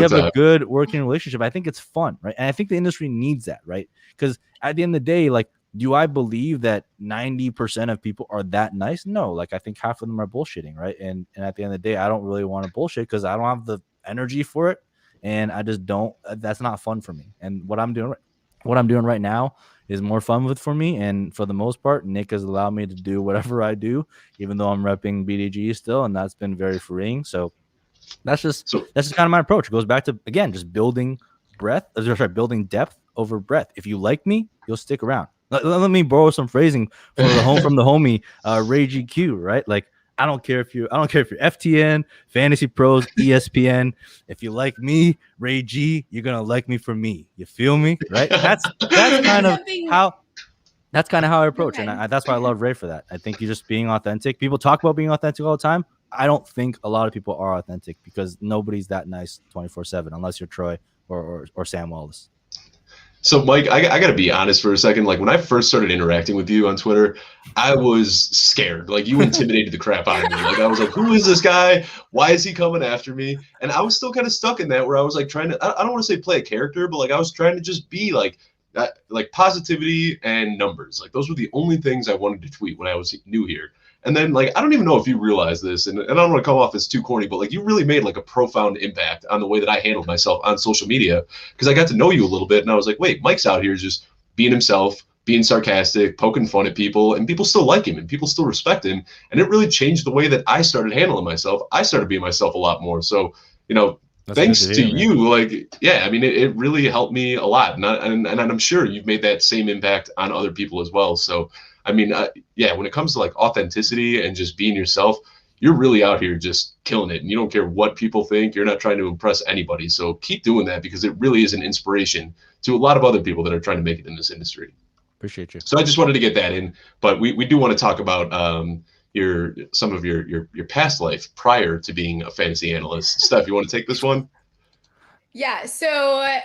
have a good working relationship. I think it's fun, right? And I think the industry needs that, right? Because at the end of the day, like, do I believe that 90% of people are that nice? No, like I think half of them are bullshitting, right? And at the end of the day, I don't really want to bullshit because I don't have the energy for it, and I just don't. That's not fun for me. And what I'm doing right now is more fun for me. And for the most part, Nick has allowed me to do whatever I do, even though I'm repping BDG still, and that's been very freeing. So that's just kind of my approach. It goes back to, again, just building building depth over breadth. If you like me, you'll stick around. Let me borrow some phrasing from the homie Ray GQ, right? Like I don't care if you're FTN, Fantasy Pros, ESPN. If you like me, Ray G, you're gonna like me for me. You feel me, right? That's kind of how I approach, and that's why I love Ray for that. I think you're just being authentic. People talk about being authentic all the time. I don't think a lot of people are authentic because nobody's that nice 24/7 unless you're Troy or Sam Wallace. So, Mike, I got to be honest for a second. Like, when I first started interacting with you on Twitter, I was scared. Like, you intimidated the crap out of me. Like, I was like, who is this guy? Why is he coming after me? And I was still kind of stuck in that where I was, like, trying to – I don't want to say play a character, but, like, I was trying to just be, like positivity and numbers. Like, those were the only things I wanted to tweet when I was new here. And then, like, I don't even know if you realize this, and I don't want to come off as too corny, but, like, you really made, like, a profound impact on the way that I handled myself on social media because I got to know you a little bit, and I was like, wait, Mike's out here just being himself, being sarcastic, poking fun at people, and people still like him, and people still respect him, and it really changed the way that I started handling myself. I started being myself a lot more. So, you know, thanks to you, like, yeah, I mean, it really helped me a lot, and I'm sure you've made that same impact on other people as well. So, I mean, yeah, when it comes to like authenticity and just being yourself, you're really out here just killing it. And you don't care what people think. You're not trying to impress anybody. So keep doing that because it really is an inspiration to a lot of other people that are trying to make it in this industry. Appreciate you. So I just wanted to get that in. But we do want to talk about some of your past life prior to being a fantasy analyst. Steph, you want to take this one? Yeah. So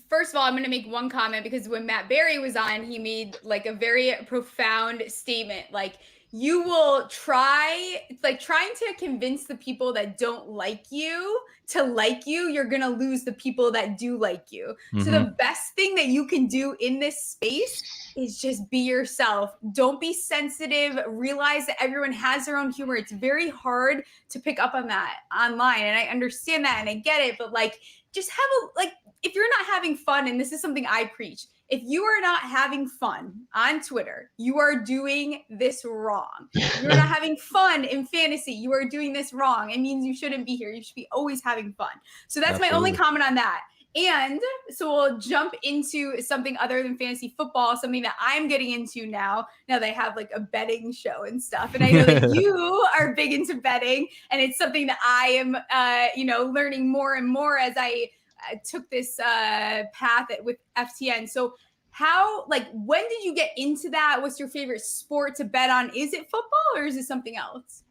first of all, I'm going to make one comment because when Matt Berry was on, he made like a very profound statement. Like, you will trying to convince the people that don't like you to like you. You're going to lose the people that do like you. Mm-hmm. So the best thing that you can do in this space is just be yourself. Don't be sensitive. Realize that everyone has their own humor. It's very hard to pick up on that online. And I understand that and I get it, but like, just have if you're not having fun, and this is something I preach, if you are not having fun on Twitter, you are doing this wrong. You're not having fun in fantasy. You are doing this wrong. It means you shouldn't be here. You should be always having fun. So that's Absolutely. My only comment on that. And so we'll jump into something other than fantasy football, something that I'm getting into now. Now they have like a betting show and stuff. And I know that you are big into betting, and it's something that I am, learning more and more as I took this path with FTN. So when did you get into that? What's your favorite sport to bet on? Is it football or is it something else?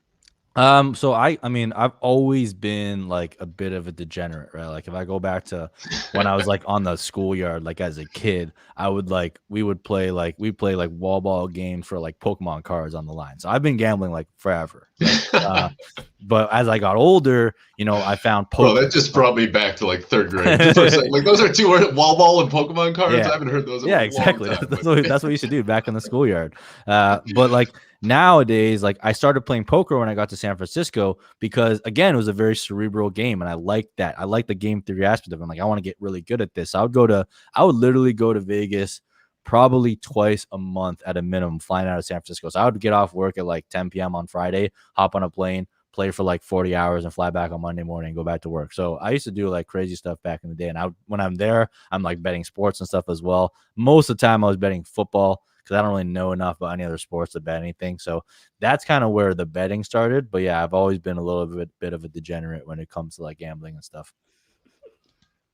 So I mean, I've always been like a bit of a degenerate, right? Like if I go back to when I was like on the schoolyard, like as a kid, we'd play wall ball games for like Pokemon cards on the line. So I've been gambling like forever. Right? But as I got older, I found poker. Bro, that just brought me back to like third grade. Like those are two wall ball and Pokemon cards. Yeah. I haven't heard those. Yeah, exactly. That's what we used to do back in the schoolyard. But like nowadays, like I started playing poker when I got to San Francisco because again, it was a very cerebral game, and I liked that. I like the game theory aspect of it. I'm like, I want to get really good at this. I would literally go to Vegas probably twice a month at a minimum, flying out of San Francisco. So I would get off work at like 10 p.m. on Friday, hop on a plane, play for like 40 hours and fly back on Monday morning and go back to work. So I used to do like crazy stuff back in the day. And when I'm there, I'm like betting sports and stuff as well. Most of the time I was betting football because I don't really know enough about any other sports to bet anything. So that's kind of where the betting started. But yeah, I've always been a little bit of a degenerate when it comes to like gambling and stuff.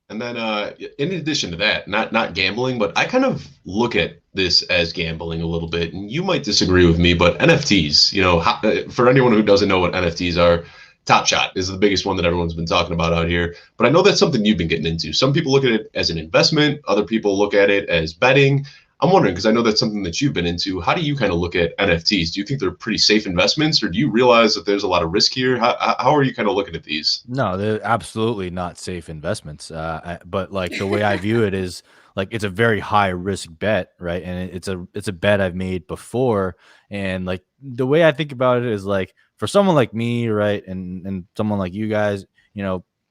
And then, in addition to that, not gambling, but I kind of look at this as gambling a little bit. And you might disagree with me, but NFTs, for anyone who doesn't know what NFTs are, Top Shot is the biggest one that everyone's been talking about out here. But I know that's something you've been getting into. Some people look at it as an investment. Other people look at it as betting. I'm wondering, because I know that's something that you've been into. How do you kind of look at NFTs? Do you think they're pretty safe investments, or do you realize that there's a lot of risk here? How are you kind of looking at these? No, they're absolutely not safe investments. But like the way I view it is like it's a very high risk bet, right? And it's a bet I've made before. And like the way I think about it is like for someone like me, right, and someone like you guys,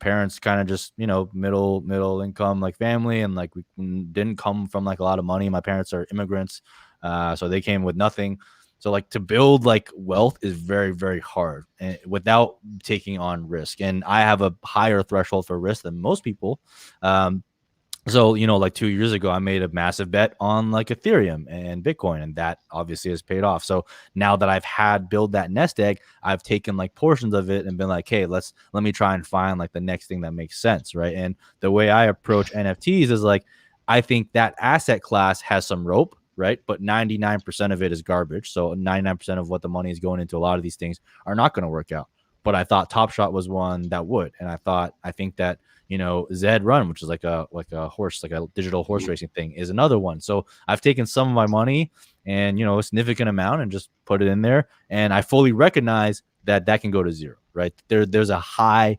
parents kind of just middle income like family, and like we didn't come from like a lot of money. My parents are immigrants, so they came with nothing. So like to build like wealth is very, very hard and without taking on risk. And I have a higher threshold for risk than most people. So, like 2 years ago, I made a massive bet on like Ethereum and Bitcoin, and that obviously has paid off. So now that I've build that nest egg, I've taken like portions of it and been like, hey, let me try and find like the next thing that makes sense. Right. And the way I approach NFTs is like, I think that asset class has some rope, right? But 99% of it is garbage. So 99% of what the money is going into a lot of these things are not going to work out. But I thought Top Shot was one that would. And I think that, Zed Run, which is like a horse, like a digital horse racing thing, is another one. So I've taken some of my money and, a significant amount and just put it in there. And I fully recognize that can go to zero, right? There's a high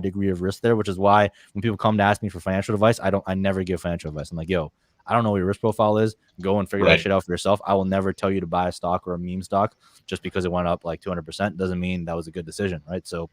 degree of risk there, which is why when people come to ask me for financial advice, I never give financial advice. I'm like, yo, I don't know what your risk profile is. Go and figure that shit out for yourself. I will never tell you to buy a stock or a meme stock just because it went up like 200%. Doesn't mean that was a good decision, right? So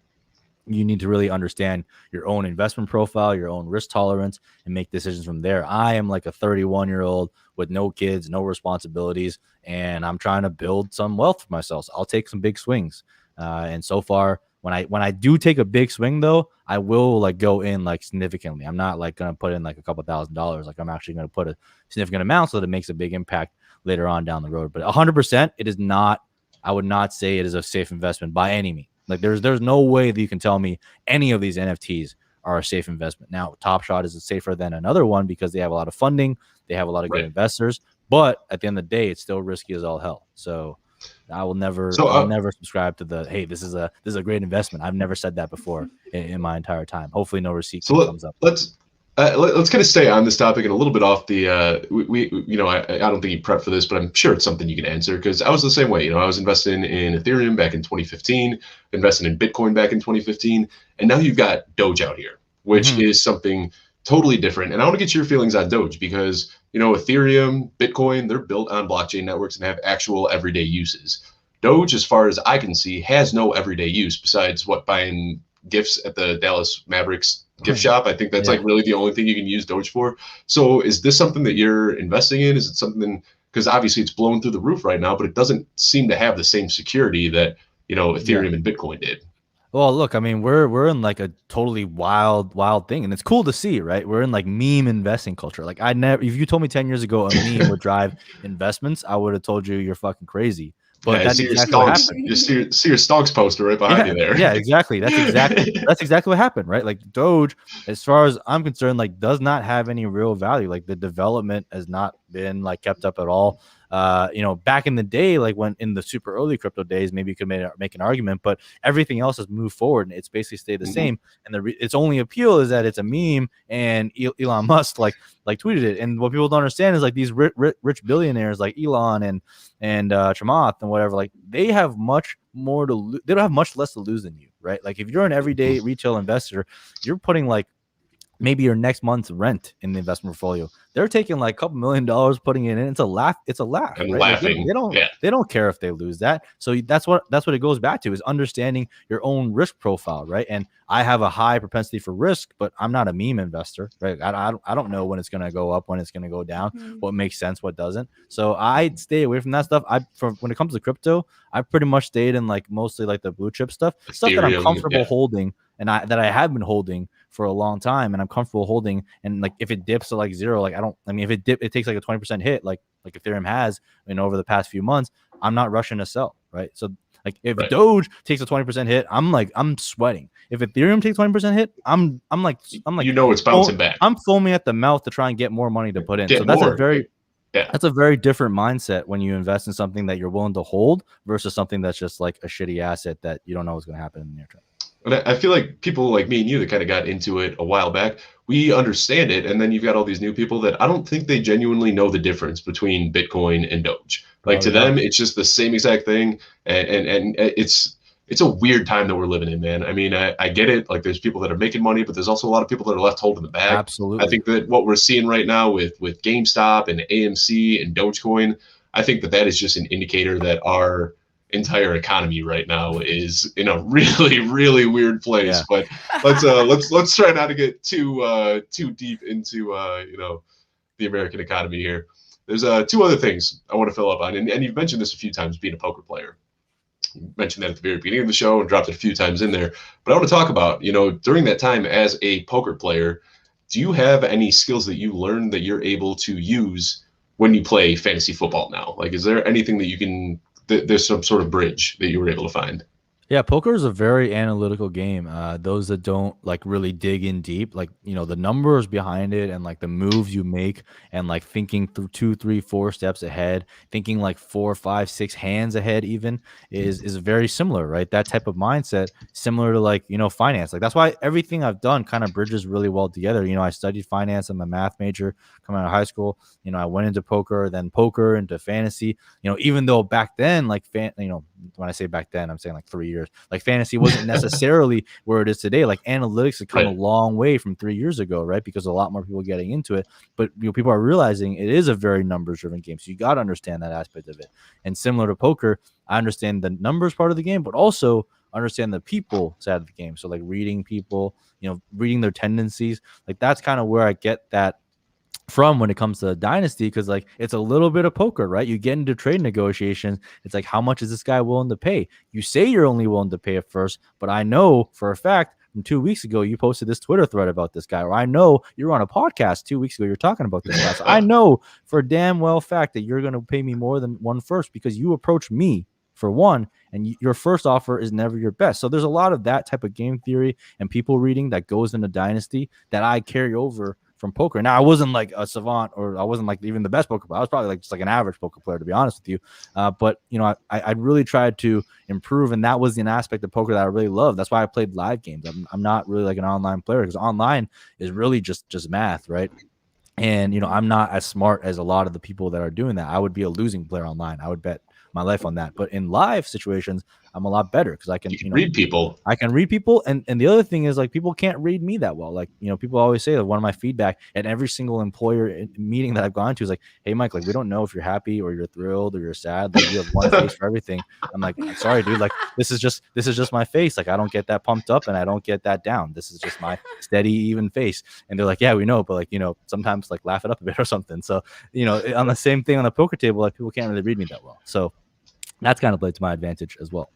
you need to really understand your own investment profile, your own risk tolerance, and make decisions from there. I am like a 31-year-old with no kids, no responsibilities, and I'm trying to build some wealth for myself. So I'll take some big swings. And so far, when I do take a big swing, though, I will like go in like significantly. I'm not like going to put in like a couple $1,000s. Like I'm actually going to put a significant amount so that it makes a big impact later on down the road. But 100%, it is not. I would not say it is a safe investment by any means. Like there's no way that you can tell me any of these NFTs are a safe investment. Now, Top Shot is safer than another one because they have a lot of funding, they have a lot of good investors, but at the end of the day, it's still risky as all hell. So I'll never subscribe to the hey, this is a great investment. I've never said that before in my entire time. Hopefully, no receipt comes up. Let's kind of stay on this topic and a little bit off the I don't think you prepped for this, but I'm sure it's something you can answer because I was the same way. I was investing in Ethereum back in 2015, investing in Bitcoin back in 2015, and now you've got Doge out here, which is something totally different. And I want to get your feelings on Doge because Ethereum, Bitcoin, they're built on blockchain networks and have actual everyday uses. Doge, as far as I can see, has no everyday use besides buying gifts at the Dallas Mavericks gift shop. I think that's like really the only thing you can use Doge for. So is this something that you're investing in? Is it something, because obviously it's blown through the roof right now, but it doesn't seem to have the same security that, Ethereum and Bitcoin did. Well, look, I mean, we're in like a totally wild thing, and it's cool to see, right? We're in like meme investing culture. Like if you told me 10 years ago a meme would drive investments, I would have told you you're fucking crazy. But that's exactly what happened. You see your stocks poster right behind you there. Yeah, exactly. That's exactly what happened, right? Like Doge, as far as I'm concerned, like does not have any real value. Like the development has not been like kept up at all. Back in the day, like when in the super early crypto days, maybe you could make an argument, but everything else has moved forward and it's basically stayed the same. And its only appeal is that it's a meme, and Elon Musk like tweeted it. And what people don't understand is like these rich billionaires like Elon and Chamath and whatever, like they have much more to they don't have much less to lose than you, right? Like if you're an everyday retail investor, you're putting like maybe your next month's rent in the investment portfolio. They're taking like a couple $1 million, putting it in. It's a laugh. It's a laugh. And right? Like laughing. They don't care if they lose that. So that's what it goes back to, is understanding your own risk profile, right? And I have a high propensity for risk, but I'm not a meme investor, right? I don't know when it's going to go up, when it's going to go down, what makes sense, what doesn't. So I stay away from that stuff. When it comes to crypto, I pretty much stayed in like mostly like the blue chip stuff that I'm comfortable holding, and that I have been holding for a long time, and I'm comfortable holding. And like if it dips to like zero, like if it takes like a 20% hit, like Ethereum has, over the past few months, I'm not rushing to sell, right? So like if Doge takes a 20% hit, I'm sweating. If Ethereum takes 20% hit, I'm like it's bouncing back. I'm foaming at the mouth to try and get more money to put in. So that's a very different mindset when you invest in something that you're willing to hold versus something that's just like a shitty asset that you don't know what's going to happen in the near term. And I feel like people like me and you that kind of got into it a while back, we understand it. And then you've got all these new people that I don't think they genuinely know the difference between Bitcoin and Doge. Like them, it's just the same exact thing. And it's a weird time that we're living in, man. I mean, I get it. Like there's people that are making money, but there's also a lot of people that are left holding the bag. Absolutely. I think that what we're seeing right now with GameStop and AMC and Dogecoin, I think that is just an indicator that our entire economy right now is in a really, really weird place. But let's try not to get too deep into the American economy here. There's two other things I want to fill up on, and you've mentioned this a few times, being a poker player. You mentioned that at the very beginning of the show and dropped it a few times in there. But I want to talk about, during that time as a poker player, do you have any skills that you learned that you're able to use when you play fantasy football now? Like, is there anything that you can there's some sort of bridge that you were able to find? Yeah, poker is a very analytical game. Those that don't like really dig in deep, like the numbers behind it and like the moves you make, and like thinking through 2, 3, 4 steps ahead, thinking like 4, 5, 6 hands ahead even is very similar, right? That type of mindset, similar to like finance. Like that's why everything I've done kind of bridges really well together. I studied finance. I'm a math major coming out of high school. I went into poker, then poker into fantasy. Even though back then, like when I say back then, I'm saying like 3 years. Like fantasy wasn't necessarily where it is today. Like analytics had come a long way from 3 years ago, right? Because a lot more people getting into it. But people are realizing it is a very numbers-driven game. So you got to understand that aspect of it. And similar to poker, I understand the numbers part of the game, but also understand the people side of the game. So like reading people, reading their tendencies. Like that's kind of where I get that from when it comes to Dynasty, because like it's a little bit of poker, right? You get into trade negotiations. It's like, how much is this guy willing to pay? You say you're only willing to pay at first, but I know for a fact from 2 weeks ago you posted this Twitter thread about this guy, or I know you're on a podcast 2 weeks ago you're talking about this guy. So I know for a damn well fact that you're going to pay me more than one first because you approached me for one, and your first offer is never your best. So there's a lot of that type of game theory and people reading that goes into Dynasty that I carry over from poker. Now, I wasn't like a savant, or I wasn't like even the best poker player. I was probably like just like an average poker player, to be honest with you. But I really tried to improve, and that was an aspect of poker that I really loved. That's why I played live games. I'm not really like an online player, because online is really just math, right? And I'm not as smart as a lot of the people that are doing that. I would be a losing player online. I would bet my life on that. But in live situations, I'm a lot better because I can read people. I can read people. And the other thing is, like, people can't read me that well. Like, people always say that one of my feedback at every single employer meeting that I've gone to is like, hey, Mike, like, we don't know if you're happy or you're thrilled or you're sad. Like, you have one face for everything. I'm like, I'm sorry, dude. Like, this is just my face. Like, I don't get that pumped up and I don't get that down. This is just my steady, even face. And they're like, yeah, we know. But like, sometimes like laugh it up a bit or something. So, on the same thing on the poker table, like, people can't really read me that well. So that's kind of played to my advantage as well.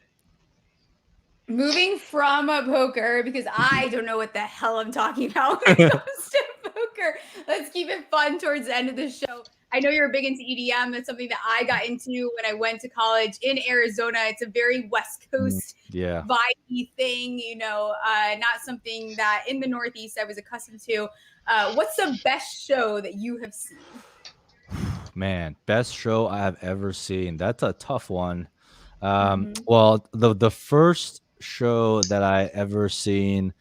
Moving from poker, because I don't know what the hell I'm talking about when it comes to poker. Let's keep it fun towards the end of the show. I know you're big into EDM. That's something that I got into when I went to college in Arizona. It's a very West Coast vibey thing, not something that in the Northeast I was accustomed to. What's the best show that you have seen? Man, best show I have ever seen. That's a tough one. Well, the first show that I ever seen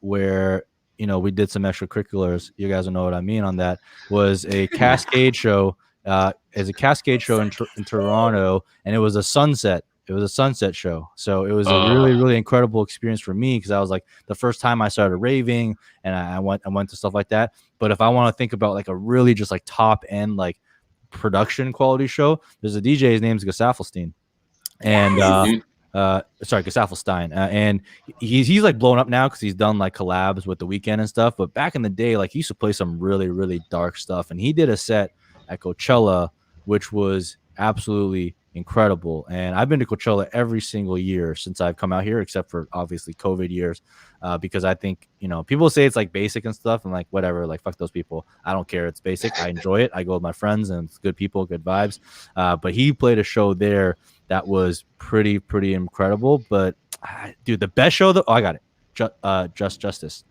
where we did some extracurriculars, you guys will know what I mean on that, was a Cascade show. As a Cascade show in Toronto, and it was a sunset It was a sunset show. So it was a really, really incredible experience for me because I was like the first time I started raving and I went to stuff like that. But if I want to think about like a really just like top end like production quality show, there's a DJ, his name's Gesaffelstein. And sorry, Gesaffelstein. And he's like blown up now because he's done like collabs with The Weeknd and stuff. But back in the day, like he used to play some really, really dark stuff. And he did a set at Coachella, which was absolutely incredible. And I've been to Coachella every single year since I've come out here, except for obviously COVID years, because I think, you know, people say it's like basic and stuff and like whatever, like fuck those people. I don't care. It's basic. I enjoy it. I go with my friends and it's good people, good vibes. But he played a show there that was pretty incredible. But dude, the best show though, I got it. Justice.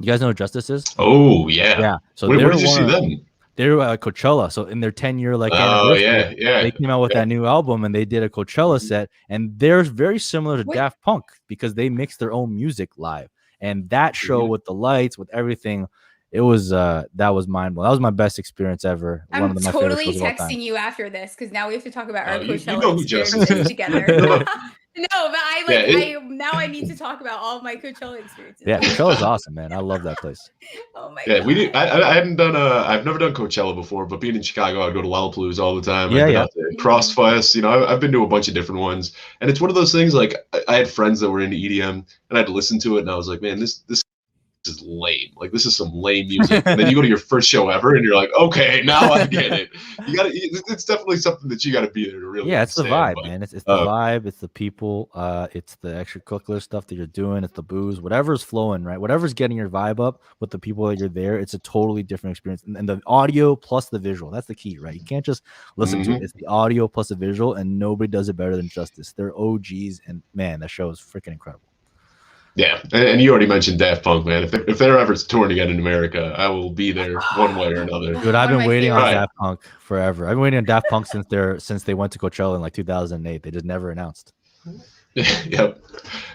You guys know what Justice is? Oh yeah. Yeah. So where did you see them? They were at Coachella, so in their 10-year like anniversary, they came out with that new album and they did a Coachella set, and they're very similar to Daft Punk because they mixed their own music live. And that show with the lights, with everything, it was that was mind blowing. That was my best experience ever. I'm totally texting you after this because now we have to talk about our Coachella experiences together. No, but I need to talk about all of my Coachella experiences. Yeah, Coachella's awesome, man. I love that place. Oh my god. Yeah, we do. I hadn't done I've never done Coachella before, but being in Chicago, I'd go to Lollapalooza all the time. I've been out to Crossfest, you know, I've been to a bunch of different ones, and it's one of those things. Like I had friends that were into EDM, and I'd listen to it, and I was like, man, this is lame. Like this is some lame music. And then you go to your first show ever and you're like, okay, now I get it. It's definitely something that you got to be there to really it's the vibe, man. It's the vibe, it's the people, it's the extracurricular stuff that you're doing, it's the booze, whatever's flowing, right? Whatever's getting your vibe up with the people that you're there, it's a totally different experience. And the audio plus the visual, that's the key, right? You can't just listen to it. It's the audio plus the visual, and nobody does it better than Justice. They're OGs, and man, that show is freaking incredible. Yeah, and you already mentioned Daft Punk, man. If they're ever touring again in America, I will be there one way or another. Dude, I've been waiting on Daft Punk forever. I've been waiting on Daft Punk since they went to Coachella in like 2008. They just never announced. Yep.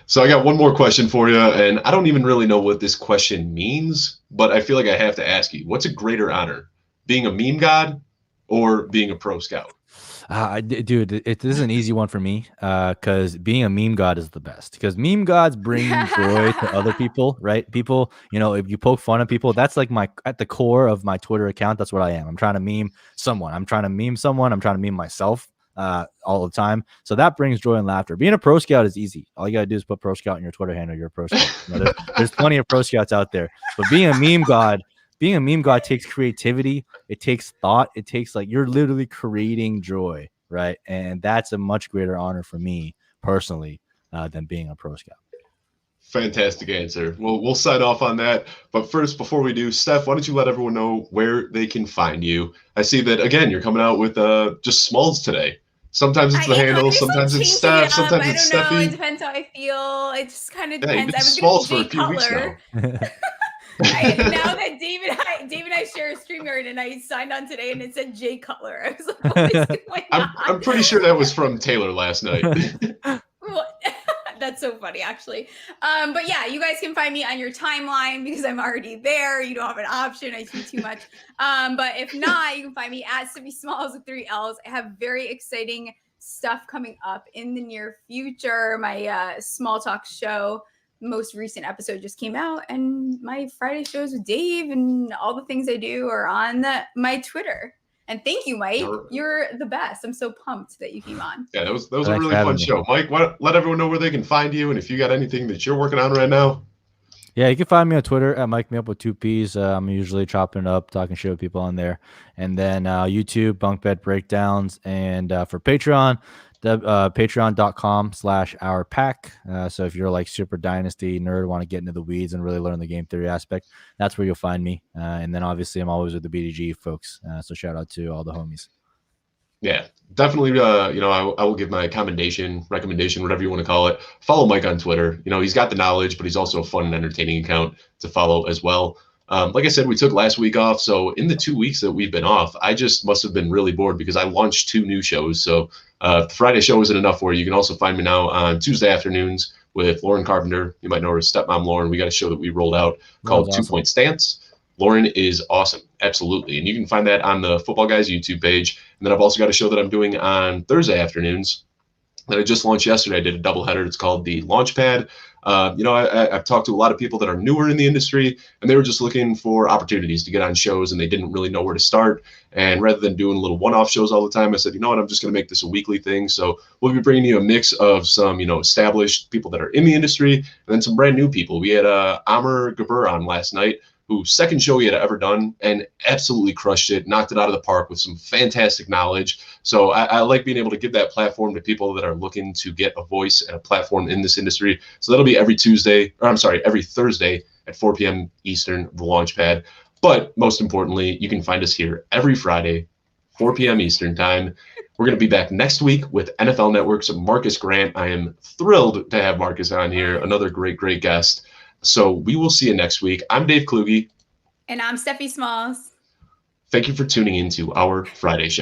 So I got one more question for you, and I don't even really know what this question means, but I feel like I have to ask you: what's a greater honor, being a meme god or being a pro scout? Dude, this is an easy one for me because being a meme god is the best, because meme gods bring joy to other people, right? People, you know, if you poke fun at people, that's like at the core of my Twitter account. That's what I am. I'm trying to meme someone. I'm trying to meme myself all the time. So that brings joy and laughter. Being a pro scout is easy. All you got to do is put pro scout in your Twitter handle. You're a pro scout. You know, there's plenty of pro scouts out there. But being a meme god takes creativity. It takes thought. It takes like you're literally creating joy, right? And that's a much greater honor for me personally than being a pro scout. Fantastic answer. Well, we'll sign off on that. But first, before we do, Steph, why don't you let everyone know where they can find you? I see that, again, you're coming out with just Smalls today. Sometimes it's the handle, sometimes it's Steph, sometimes it's Steffi. I don't know. It depends how I feel. It just kind of depends. I was Smalls for a few weeks now. Now that Dave and I share a StreamYard, and I signed on today and it said Jay Cutler. I was like, I'm pretty sure that was from Taylor last night. That's so funny, actually. But yeah, you guys can find me on your timeline because I'm already there. You don't have an option. I tweet too much. But if not, you can find me at Stephie Smalls with 3 L's. I have very exciting stuff coming up in the near future. My Small Talk show, most recent episode just came out, and my Friday shows with Dave and all the things I do are on my Twitter. And thank you, Mike. You're the best. I'm so pumped that you came on. Yeah, that was a really fun show. Mike, let everyone know where they can find you, and if you got anything that you're working on right now. Yeah, you can find me on Twitter at Mike Me Up with 2 P's. I'm usually chopping it up, talking shit with people on there. And then YouTube, Bunk Bed Breakdowns, and for Patreon, patreon.com/ourpack. So if you're like super Dynasty nerd, want to get into the weeds and really learn the game theory aspect, that's where you'll find me. And then obviously I'm always with the BDG folks. So shout out to all the homies. Yeah, definitely. I will give my recommendation, whatever you want to call it. Follow Mike on Twitter. You know, he's got the knowledge, but he's also a fun and entertaining account to follow as well. Like I said, we took last week off. So in the 2 weeks that we've been off, I just must have been really bored because I launched 2 new shows. So if the Friday show isn't enough for you, you can also find me now on Tuesday afternoons with Lauren Carpenter. You might know her as Stepmom Lauren. We got a show that we rolled out called 2 Point Stance. Lauren is awesome. Absolutely. And you can find that on the Football Guys YouTube page. And then I've also got a show that I'm doing on Thursday afternoons that I just launched yesterday. I did a doubleheader. It's called the Launchpad. I've talked to a lot of people that are newer in the industry, and they were just looking for opportunities to get on shows, and they didn't really know where to start. And rather than doing little one-off shows all the time, I said, you know what, I'm just going to make this a weekly thing. So we'll be bringing you a mix of some, established people that are in the industry, and then some brand new people. We had Amr Gabur on last night, whose second show he had ever done, and absolutely crushed it, knocked it out of the park with some fantastic knowledge. So I like being able to give that platform to people that are looking to get a voice and a platform in this industry. So that'll be every Thursday at 4 p.m. Eastern, the Launchpad. But most importantly, you can find us here every Friday, 4 p.m. Eastern time. We're going to be back next week with NFL Network's Marcus Grant. I am thrilled to have Marcus on here, another great, great guest. So we will see you next week. I'm Dave Kluge. And I'm Stephie Smalls. Thank you for tuning into our Friday show.